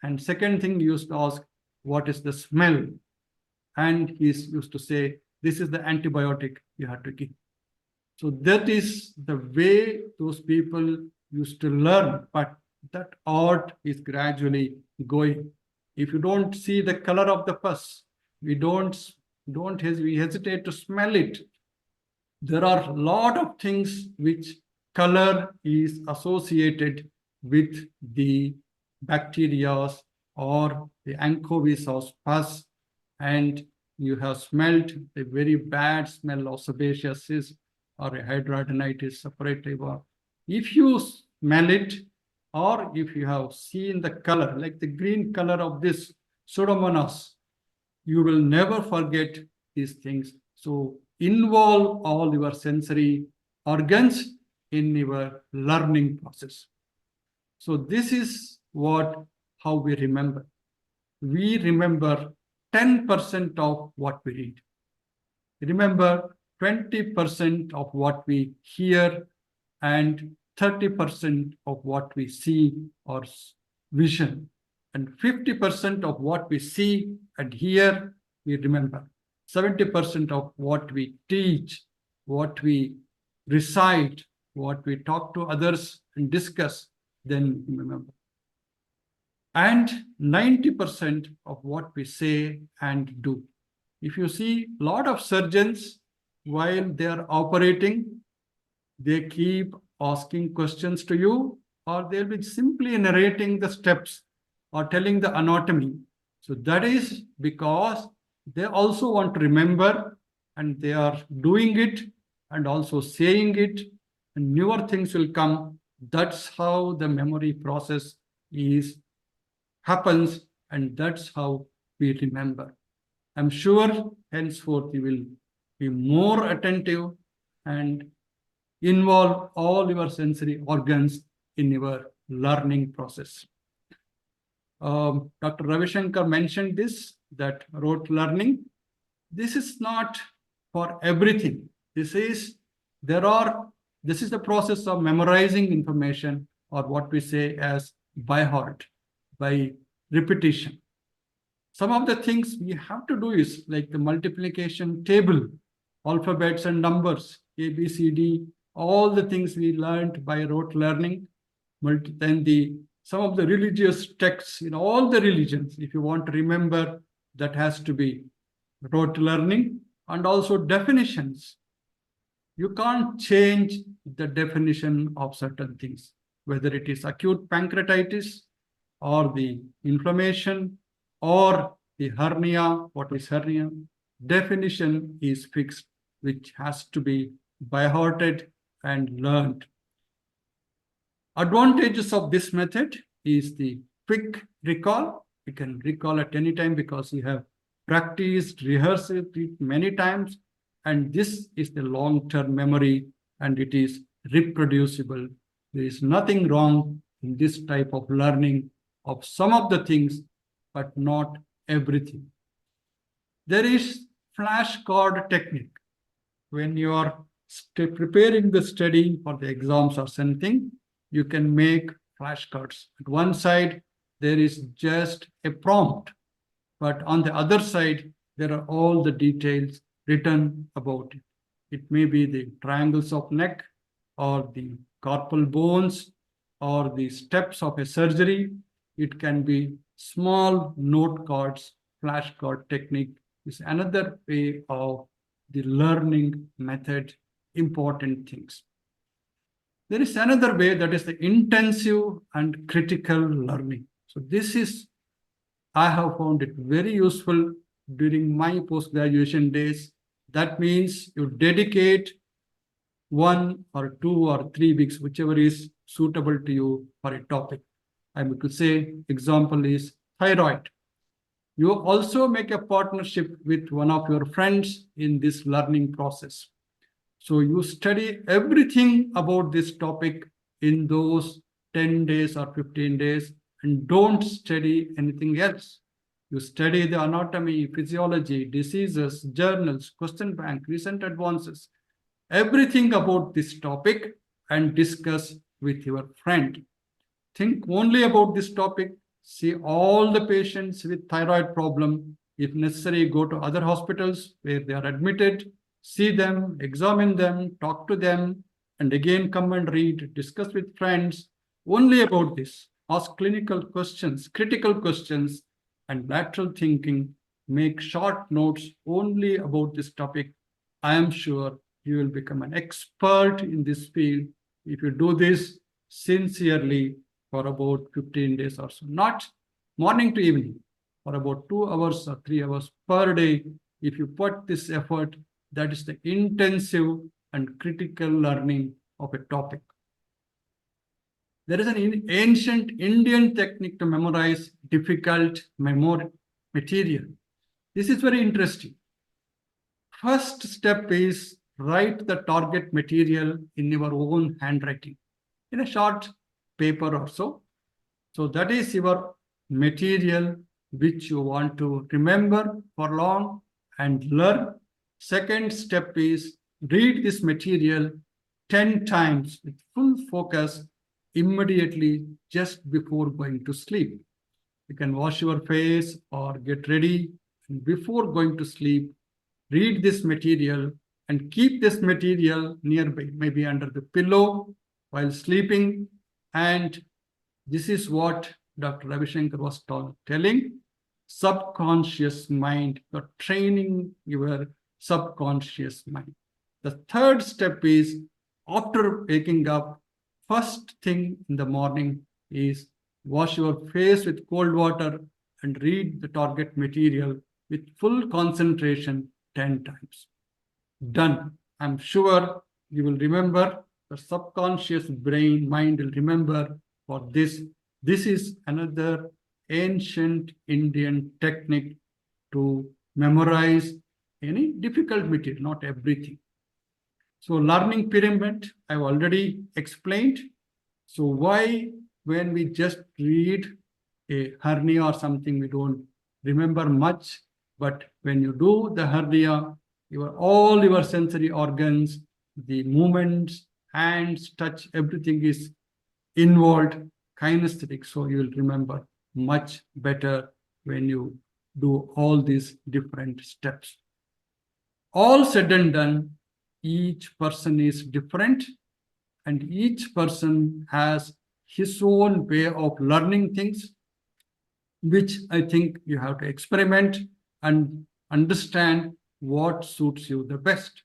And second thing he used to ask, what is the smell? And he used to say, this is the antibiotic you have to give. So that is the way those people used to learn, but that art is gradually going. If you don't see the color of the pus, we hesitate to smell it. There are a lot of things which color is associated with the bacteria or the anchovies of pus, and you have smelled a very bad smell of sebaceous cyst or a hidradenitis suppurativa. If you smell it, or if you have seen the color, like the green color of this Pseudomonas, you will never forget these things. So involve all your sensory organs in your learning process. So this is how we remember. We remember 10% of what we read. Remember 20% of what we hear and 30% of what we see or vision, and 50% of what we see and hear, we remember. 70% of what we teach, what we recite, what we talk to others and discuss, then we remember. And 90% of what we say and do. If you see a lot of surgeons, while they are operating, they keep asking questions to you, or they'll be simply narrating the steps or telling the anatomy. So that is because they also want to remember, and they are doing it and also saying it, and newer things will come. That's how the memory process happens, and that's how we remember. I'm sure henceforth you will be more attentive and involve all your sensory organs in your learning process. Dr. Ravi Shankar mentioned this, that rote learning. This is not for everything. This is the process of memorizing information, or what we say as by heart, by repetition. Some of the things we have to do is like the multiplication table, alphabets and numbers, A, B, C, D, all the things we learned by rote learning. Then some of the religious texts in all the religions, if you want to remember, that has to be rote learning. And also definitions. You can't change the definition of certain things, whether it is acute pancreatitis or the inflammation or the hernia. What is hernia? Definition is fixed, which has to be by-hearted and learned. Advantages of this method is the quick recall. You can recall at any time because you have practiced, rehearsed it many times, and this is the long-term memory, and it is reproducible. There is nothing wrong in this type of learning of some of the things, but not everything. There is flashcard technique. When you are preparing the study for the exams or something, you can make flashcards. At one side, there is just a prompt, but on the other side, there are all the details written about it. It may be the triangles of neck, or the carpal bones, or the steps of a surgery. It can be small note cards. Flashcard technique is another way of the learning method, important things. There is another way, that is the intensive and critical learning. So this is, I have found it very useful during my post-graduation days. That means you dedicate 1 or 2 or 3 weeks, whichever is suitable to you for a topic. I could say example is thyroid. You also make a partnership with one of your friends in this learning process. So you study everything about this topic in those 10 days or 15 days, and don't study anything else. You study the anatomy, physiology, diseases, journals, question bank, recent advances, everything about this topic, and discuss with your friend. Think only about this topic. See all the patients with thyroid problem. If necessary, go to other hospitals where they are admitted, see them, examine them, talk to them, and again come and read, discuss with friends only about this. Ask clinical questions, critical questions, and lateral thinking. Make short notes only about this topic. I am sure you will become an expert in this field if you do this sincerely for about 15 days or so. Not morning to evening, for about 2 hours or 3 hours per day. If you put this effort, that is the intensive and critical learning of a topic. There is an ancient Indian technique to memorize difficult material. This is very interesting. First step is write the target material in your own handwriting, in a short paper or so. So that is your material which you want to remember for long and learn. Second step is read this material 10 times with full focus immediately just before going to sleep. You can wash your face or get ready, and before going to sleep, read this material and keep this material nearby, maybe under the pillow while sleeping. And this is what Dr. Ravi Shankar was telling. Subconscious mind, you're training your subconscious mind. The third step is, after waking up, first thing in the morning is wash your face with cold water and read the target material with full concentration 10 times. Done. I'm sure you will remember. The subconscious mind will remember for this. This is another ancient Indian technique to memorize any difficult material, not everything. So learning pyramid, I've already explained. So why, when we just read a hernia or something, we don't remember much, but when you do the hernia, all your sensory organs, the movements, hands, touch, everything is involved, kinesthetic. So you will remember much better when you do all these different steps. All said and done, each person is different, and each person has his own way of learning things, which I think you have to experiment and understand what suits you the best.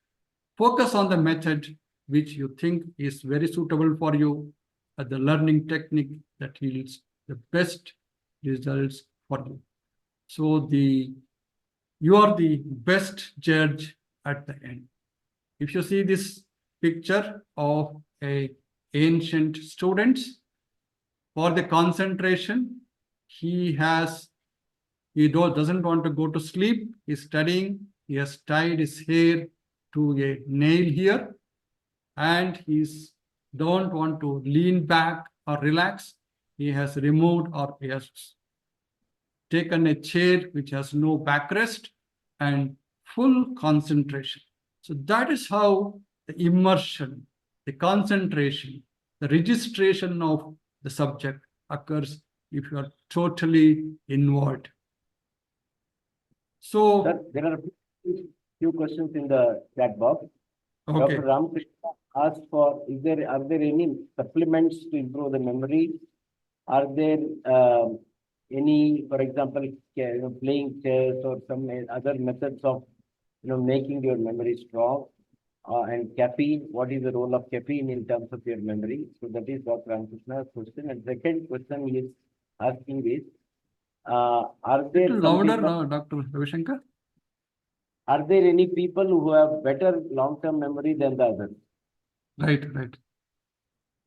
Focus on the method which you think is very suitable for you, the learning technique that yields the best results for you. So you are the best judge at the end. If you see this picture of a ancient student, for the concentration, he doesn't want to go to sleep. He's studying. He has tied his hair to a nail here, and he's don't want to lean back or relax. He has removed, or he has taken a chair which has no backrest, and full concentration. So that is how the immersion, the concentration, the registration of the subject occurs if you are totally involved. So, Sir, there are few questions in the chat box. okay, Dr. Ramakrishna asked for, are there any supplements to improve the memory? Are there any, for example, playing chess or some other methods of making your memory strong? And caffeine, what is the role of caffeine in terms of your memory? So that is Dr. Ramakrishna's question. And second question he is asking is, are there little some louder, people, Dr. Ravishankar. are there any people who have better long-term memory than the others? Right, right.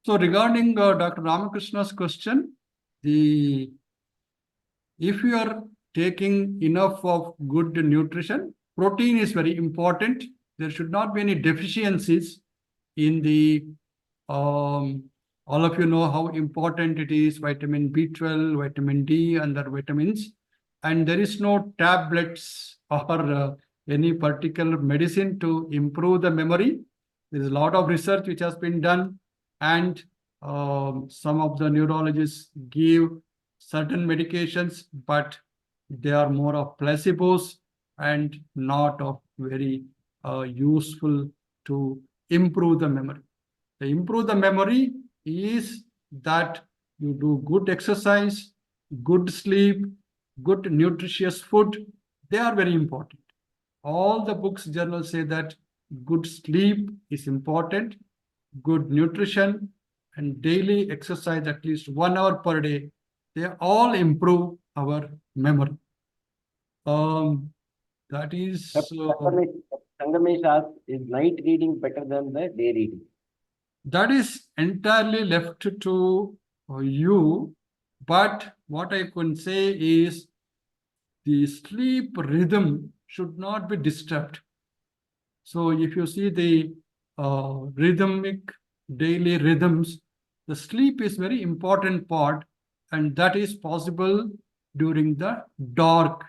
So regarding Dr. Ramakrishna's question, if you are taking enough of good nutrition, protein is very important. There should not be any deficiencies in the, all of you know how important it is, vitamin B12, vitamin D, and other vitamins. And there is no tablets or any particular medicine to improve the memory. There is a lot of research which has been done, and some of the neurologists give certain medications, but they are more of placebos and not of very useful to improve the memory. To improve the memory is that you do good exercise, good sleep, good nutritious food. They are very important. All the books, journals say that good sleep is important, good nutrition, and daily exercise at least 1 hour per day. They all improve our memory. That is. Sangamesh asked, is night reading better than the day reading? That is entirely left to you. But what I can say is the sleep rhythm should not be disturbed. So if you see the rhythmic daily rhythms, the sleep is very important part, and that is possible during the dark.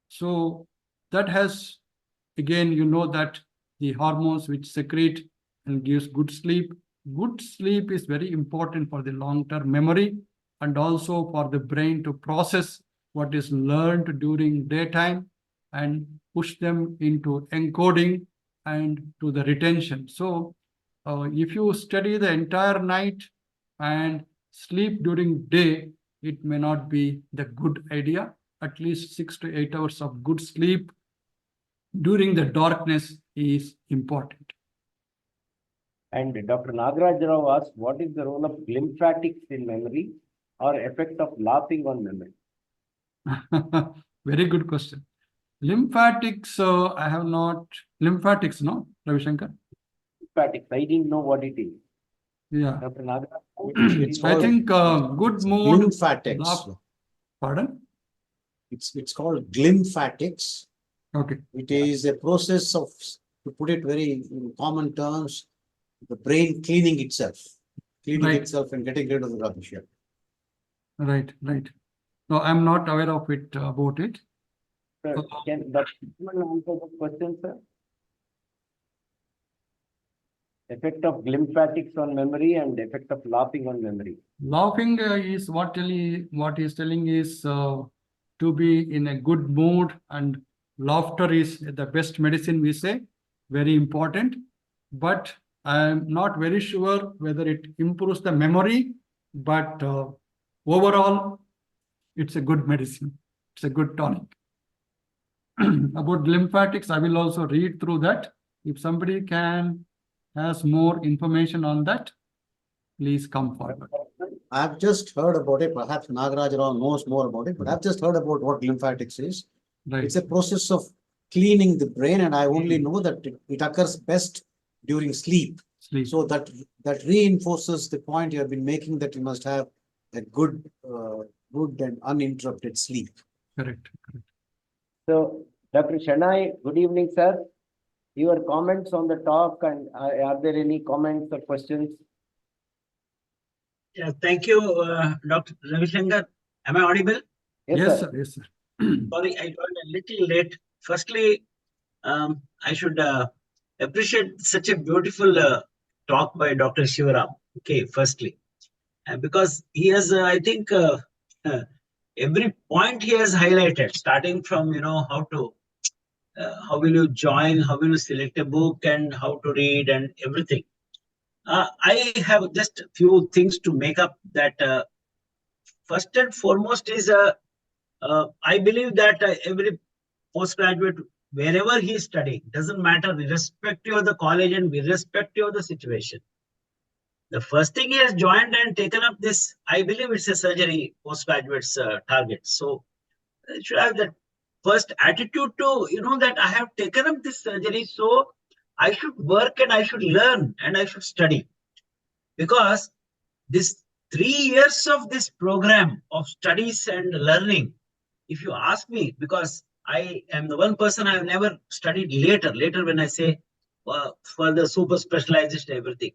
So that has, again, you know that the hormones which secrete and gives good sleep. Good sleep is very important for the long-term memory and also for the brain to process what is learned during daytime and push them into encoding and to the retention. So if you study the entire night and sleep during day, it may not be the good idea. At least 6 to 8 hours of good sleep during the darkness is important. And Dr. Nagaraj Rao asked, what is the role of lymphatics in memory or effect of laughing on memory? Very good question. Lymphatics, I have not, lymphatics, no, Ravishankar? Lymphatics, I didn't know what it is. Yeah. Dr. Nagaraj, It's I called think good mood. lymphatics. Pardon? It's called lymphatics. Okay. It is a process of, to put it very in common terms, the brain cleaning itself and getting rid of the rubbish. Right, right. No, I'm not aware of it about it. sir, can Dr. answer the question, sir? Effect of lymphatics on memory and effect of laughing on memory. Laughing is what he's telling is to be in a good mood, and laughter is the best medicine, we say, very important. But I'm not very sure whether it improves the memory, but overall, it's a good medicine. It's a good tonic. About lymphatics, I will also read through that. If somebody has more information on that, please come forward. I've just heard about it. Perhaps Nagaraj Rao knows more about it, but I've just heard about what lymphatics is. Right. It's a process of cleaning the brain, and I only know that it occurs best during sleep. So that reinforces the point you have been making, that you must have a good and uninterrupted sleep. Correct. So, Dr. Shanai, good evening, sir. Your comments on the talk, and are there any comments or questions? Yeah, thank you, Dr. Ravishankar. Am I audible? Yes, sir. Yes, sir. Sorry, I joined a little late. Firstly, I should appreciate such a beautiful talk by Dr. Shivaram. Okay, firstly, because he has, I think, uh, every point he has highlighted, starting from how will you join, how will you select a book, and how to read, and everything. I have just a few things to make up that. First and foremost is I believe that every postgraduate, wherever he is studying, doesn't matter, irrespective of the college and irrespective of the situation. The first thing he has joined and taken up this, I believe it's a surgery postgraduate's target. So it should have that first attitude to, that I have taken up this surgery, so I should work and I should learn and I should study. Because this 3 years of this program of studies and learning, if you ask me, because I am the one person I have never studied later when I say for the super specialization, everything,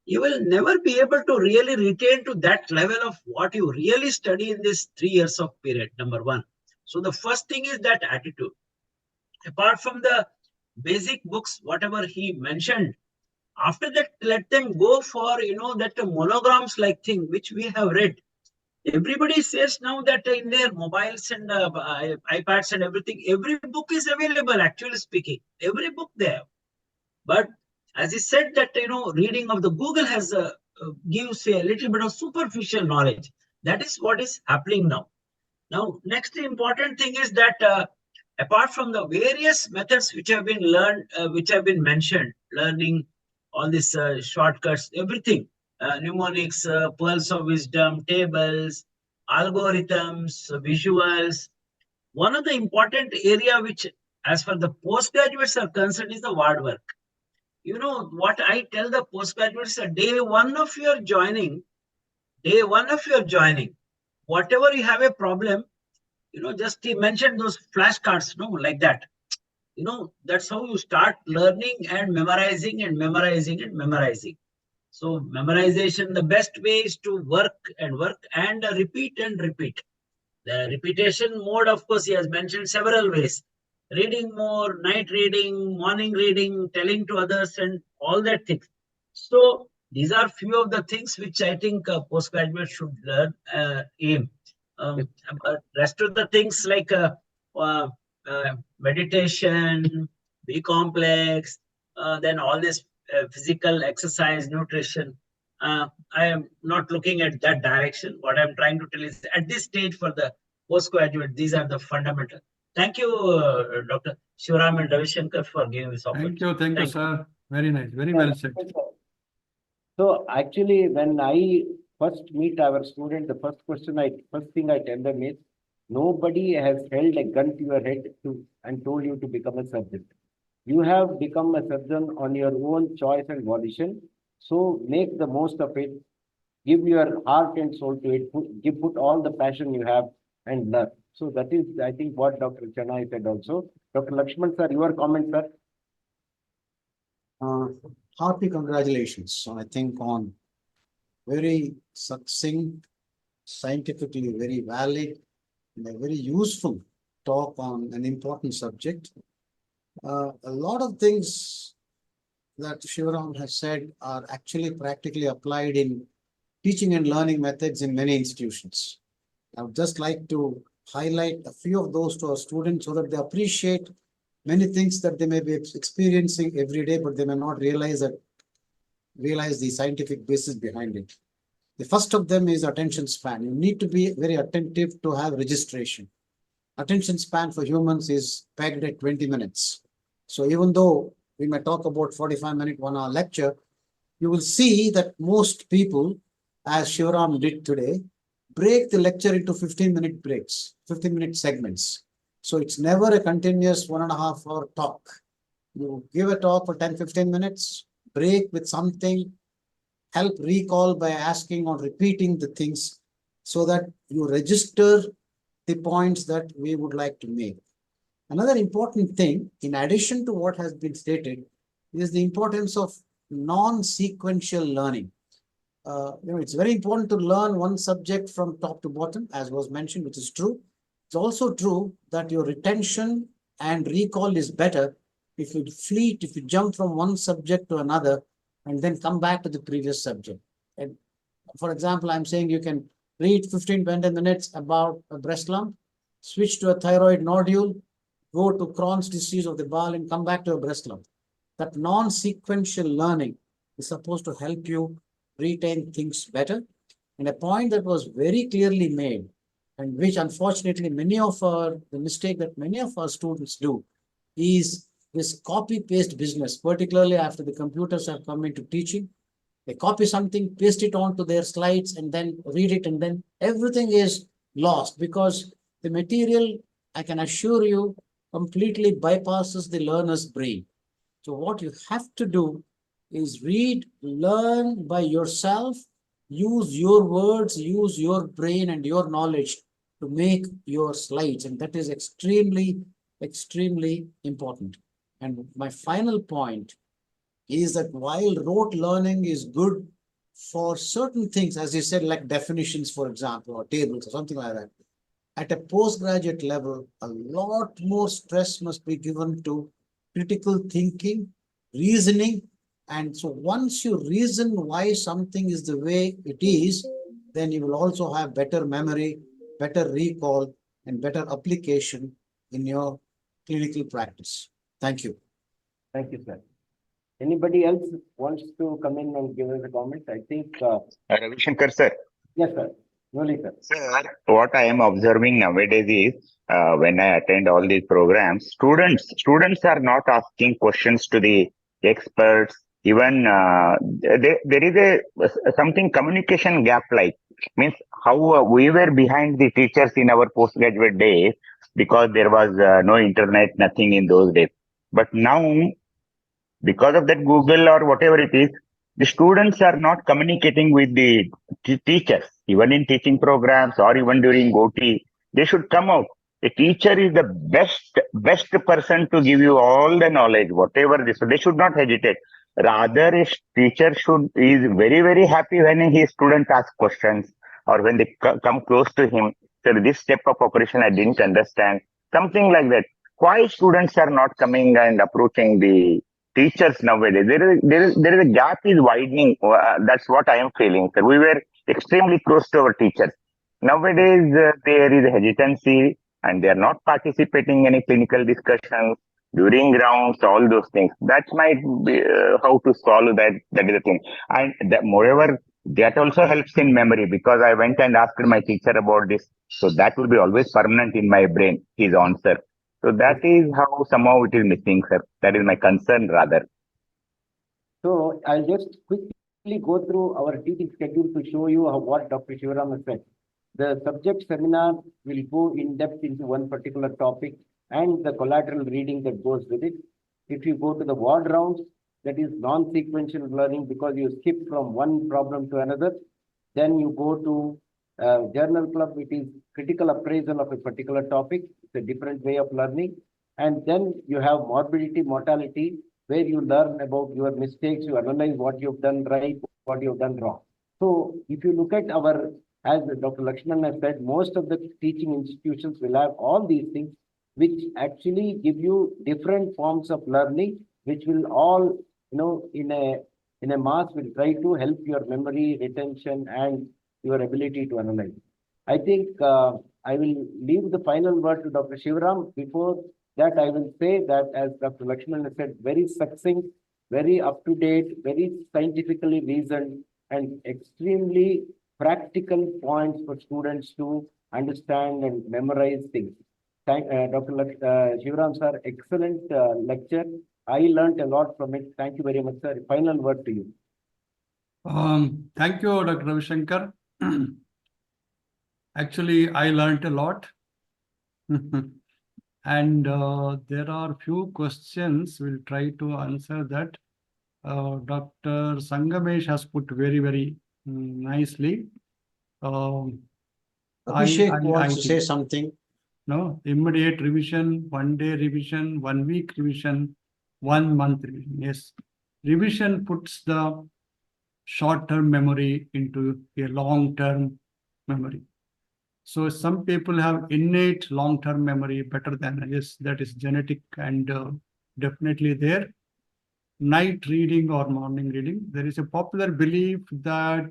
you will never be able to really retain to that level of what you really study in this 3 years of period, number one. So the first thing is that attitude. Apart from the basic books, whatever he mentioned, after that, let them go for, that monograms like thing, which we have read. Everybody says now that in their mobiles and iPads and everything, every book is available, actually speaking. Every book they have. But as he said that, reading of the Google has gives a little bit of superficial knowledge. That is what is happening now. Now, next important thing is that apart from the various methods which have been learned, which have been mentioned, learning all these shortcuts, everything, mnemonics, pearls of wisdom, tables, algorithms, visuals. One of the important area which, as far the postgraduates are concerned, is the word work. You know what I tell the postgraduates: day one of your joining, whatever you have a problem, just he mentioned those flashcards, like that. That's how you start learning and memorizing and memorizing and memorizing. So memorization, the best way is to work and repeat and repeat. The repetition mode, of course, he has mentioned several ways. Reading more, night reading, morning reading, telling to others, and all that things. So these are few of the things which I think postgraduates should learn, aim. But rest of the things like uh, meditation, be complex, then all this physical exercise, nutrition. I am not looking at that direction. What I'm trying to tell is at this stage for the postgraduate, these are the fundamental. Thank you, Dr. Shivaram and Ravi Shankar, for giving this opportunity. Thank you, sir. Very nice, very well said. So actually, when I first meet our student, the first thing I tell them is, nobody has held a gun to your head and told you to become a surgeon. You have become a surgeon on your own choice and volition. So make the most of it. Give your heart and soul to it. Put all the passion you have and learn. So that is, I think, what Dr. Chennai said also. Dr. Lakshman sir, your comment, sir. Hearty congratulations, I think, on very succinct, scientifically very valid, and a very useful talk on an important subject. A lot of things that Shivaram has said are actually practically applied in teaching and learning methods in many institutions. I would just like to highlight a few of those to our students so that they appreciate many things that they may be experiencing every day, but they may not realize the scientific basis behind it. The first of them is attention span. You need to be very attentive to have registration. Attention span for humans is pegged at 20 minutes. So even though we may talk about 45-minute, 1-hour lecture, you will see that most people, as Shivaram did today, break the lecture into 15-minute breaks, 15-minute segments. So it's never a continuous 1.5-hour talk. You give a talk for 10-15 minutes, break with something, help recall by asking or repeating the things so that you register the points that we would like to make. Another important thing, in addition to what has been stated, is the importance of non-sequential learning. It's very important to learn one subject from top to bottom, as was mentioned, which is true. It's also true that your retention and recall is better if you jump from one subject to another and then come back to the previous subject. And for example, I'm saying you can read 15-20 minutes about a breast lump, switch to a thyroid nodule, go to Crohn's disease of the bowel and come back to a breast lump. That non-sequential learning is supposed to help you retain things better. And a point that was very clearly made, and which unfortunately the mistake that many of our students do is this copy-paste business, particularly after the computers have come into teaching. They copy something, paste it onto their slides, and then read it, and then everything is lost because the material, I can assure you, completely bypasses the learner's brain. So what you have to do is read, learn by yourself, use your words, use your brain and your knowledge to make your slides. And that is extremely, extremely important. And my final point is that while rote learning is good for certain things, as you said, like definitions, for example, or tables or something like that, at a postgraduate level, a lot more stress must be given to critical thinking, reasoning. And so once you reason why something is the way it is, then you will also have better memory, better recall, and better application in your clinical practice. Thank you. Thank you, sir. Anybody else wants to come in and give us a comment? I think, Ravi Shankar sir. yes, sir. Noli, sir. Sir, what I am observing nowadays is when I attend all these programs, students are not asking questions to the experts. Even there is something communication gap, like means how we were behind the teachers in our postgraduate days because there was no internet, nothing in those days. But now, because of that Google or whatever it is, the students are not communicating with the teachers, even in teaching programs or even during OT. They should come out. A teacher is the best person to give you all the knowledge, whatever this. So they should not hesitate. Rather, a teacher is very, very happy when his student asks questions or when they come close to him. So this step of operation I didn't understand. Something like that. Why students are not coming and approaching the teachers nowadays? There is a gap is widening. That's what I am feeling. So we were extremely close to our teachers. Nowadays, there is hesitancy and they are not participating in any clinical discussions during rounds, all those things. That might be how to solve that. That is the thing. And moreover, that also helps in memory because I went and asked my teacher about this. So that will be always permanent in my brain, his answer. So that is how somehow it is missing, sir. That is my concern rather. So I'll just quickly go through our teaching schedule to show you what Dr. Shivaram has said. The subject seminar will go in depth into one particular topic and the collateral reading that goes with it. If you go to the ward rounds, that is non-sequential learning because you skip from one problem to another. Then you go to journal club, it is critical appraisal of a particular topic. It's a different way of learning. And then you have morbidity, mortality, where you learn about your mistakes, you analyze what you've done right, what you've done wrong. So if you look at as Dr. Lakshman has said, most of the teaching institutions will have all these things, which actually give you different forms of learning, which will all, in a mass will try to help your memory, retention, and your ability to analyze. I think I will leave the final word to Dr. Shivaram. Before that, I will say that, as Dr. Lakshman has said, very succinct, very up-to-date, very scientifically reasoned, and extremely practical points for students to understand and memorize things. Dr. Shivaram sir, excellent lecture. I learned a lot from it. Thank you very much, sir. Final word to you. Thank you, Dr. Ravi Shankar. Actually, I learned a lot. And there are few questions. We'll try to answer that. Dr. Sangamesh has put very, very nicely. Abhishek wants to say something. No, immediate revision, 1 day revision, 1 week revision, 1 month revision. Yes, revision puts the short-term memory into a long-term memory. So some people have innate long-term memory better than yes, that is genetic and definitely there. Night reading or morning reading, there is a popular belief that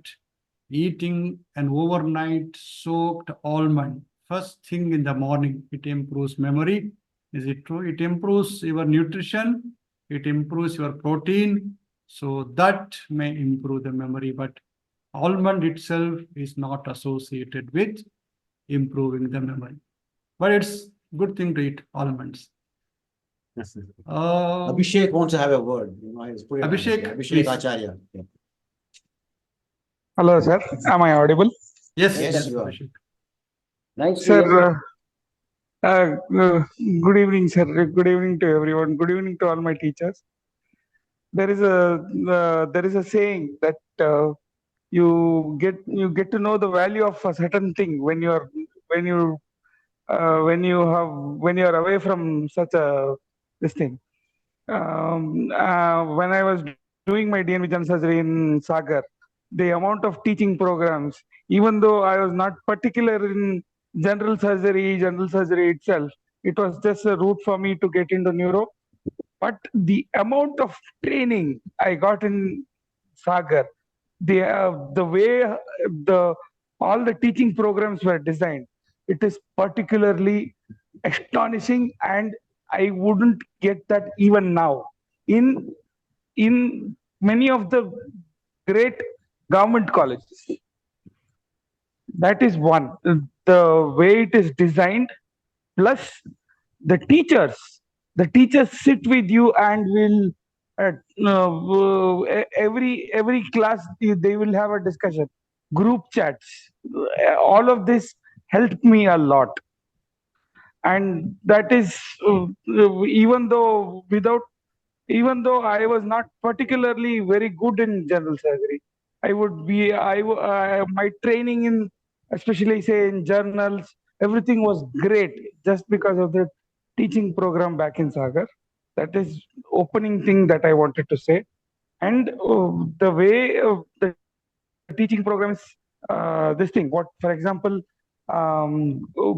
eating an overnight soaked almond first thing in the morning, it improves memory. Is it true? It improves your nutrition, it improves your protein, so that may improve the memory, but almond itself is not associated with improving the memory. But it's good thing to eat almonds. Abhishek wants to have a word. You know, he's put it on his- Abhishek, Abhishek please. Acharya. Yeah. Hello, sir. Am I audible? Yes, Yes, yes, you are. Abhishek. Nice to Sir, hear. good evening, sir. Good evening to everyone. Good evening to all my teachers. There is a saying that you get to know the value of a certain thing when when you when you are away from such a this thing. When I was doing my DNV general surgery in Sagar, the amount of teaching programs, even though I was not particular in general surgery itself, it was just a route for me to get into neuro. But the amount of training I got in Sagar, the way the all the teaching programs were designed, it is particularly astonishing, and I wouldn't get that even now in many of the great government colleges. That is one. The way it is designed, plus the teachers. The teachers sit with you and will every class they will have a discussion, group chats. All of this helped me a lot, and that is even though without even though I was not particularly very good in general surgery, I would be, my training in, especially say in journals, everything was great just because of the teaching program back in Sagar. That is opening thing that I wanted to say. And the way the teaching programs, this thing, what, for example,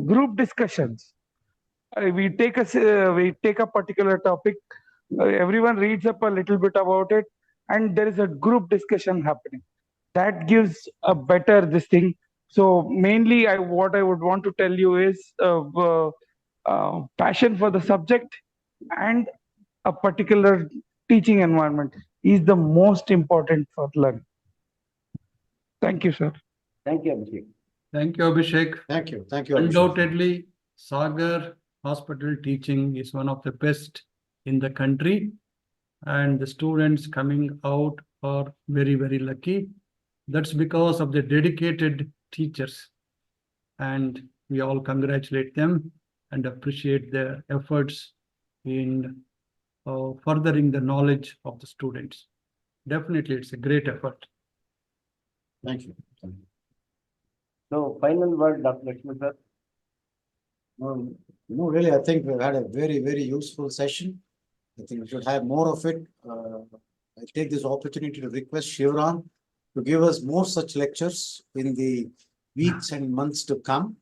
group discussions. We take a particular topic, everyone reads up a little bit about it, and there is a group discussion happening. That gives a better this thing. So mainly, what I would want to tell you is passion for the subject and a particular teaching environment is the most important for learning. Thank you, sir. Thank you, Abhishek. Thank you, Abhishek. Thank you. Thank you, Abhishek. Undoubtedly, Sagar hospital teaching is one of the best in the country, and the students coming out are very, very lucky. That's because of the dedicated teachers, and we all congratulate them and appreciate their efforts in furthering the knowledge of the students. Definitely, it's a great effort. Thank you. Thank you. So final word, Dr. Lakshman sir. No, really, I think we've had a very, very useful session. I think we should have more of it. I take this opportunity to request Shivaram to give us more such lectures in the weeks and months to come.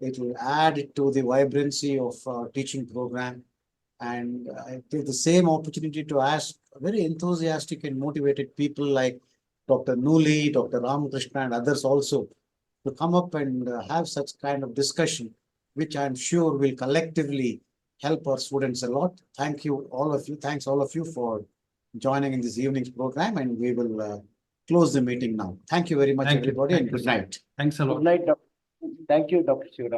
It will add to the vibrancy of our teaching program. And I take the same opportunity to ask very enthusiastic and motivated people like Dr. Nuli, Dr. Ramakrishna, and others also to come up and have such kind of discussion, which I'm sure will collectively help our students a lot. Thank you, all of you. Thanks, all of you, for joining in this evening's program, and we will close the meeting now. Thank you very much, Thank you. everybody, Thank and you, good sir. night. Thanks a lot. Good night, Dr. Thank you, Dr. Shivaram.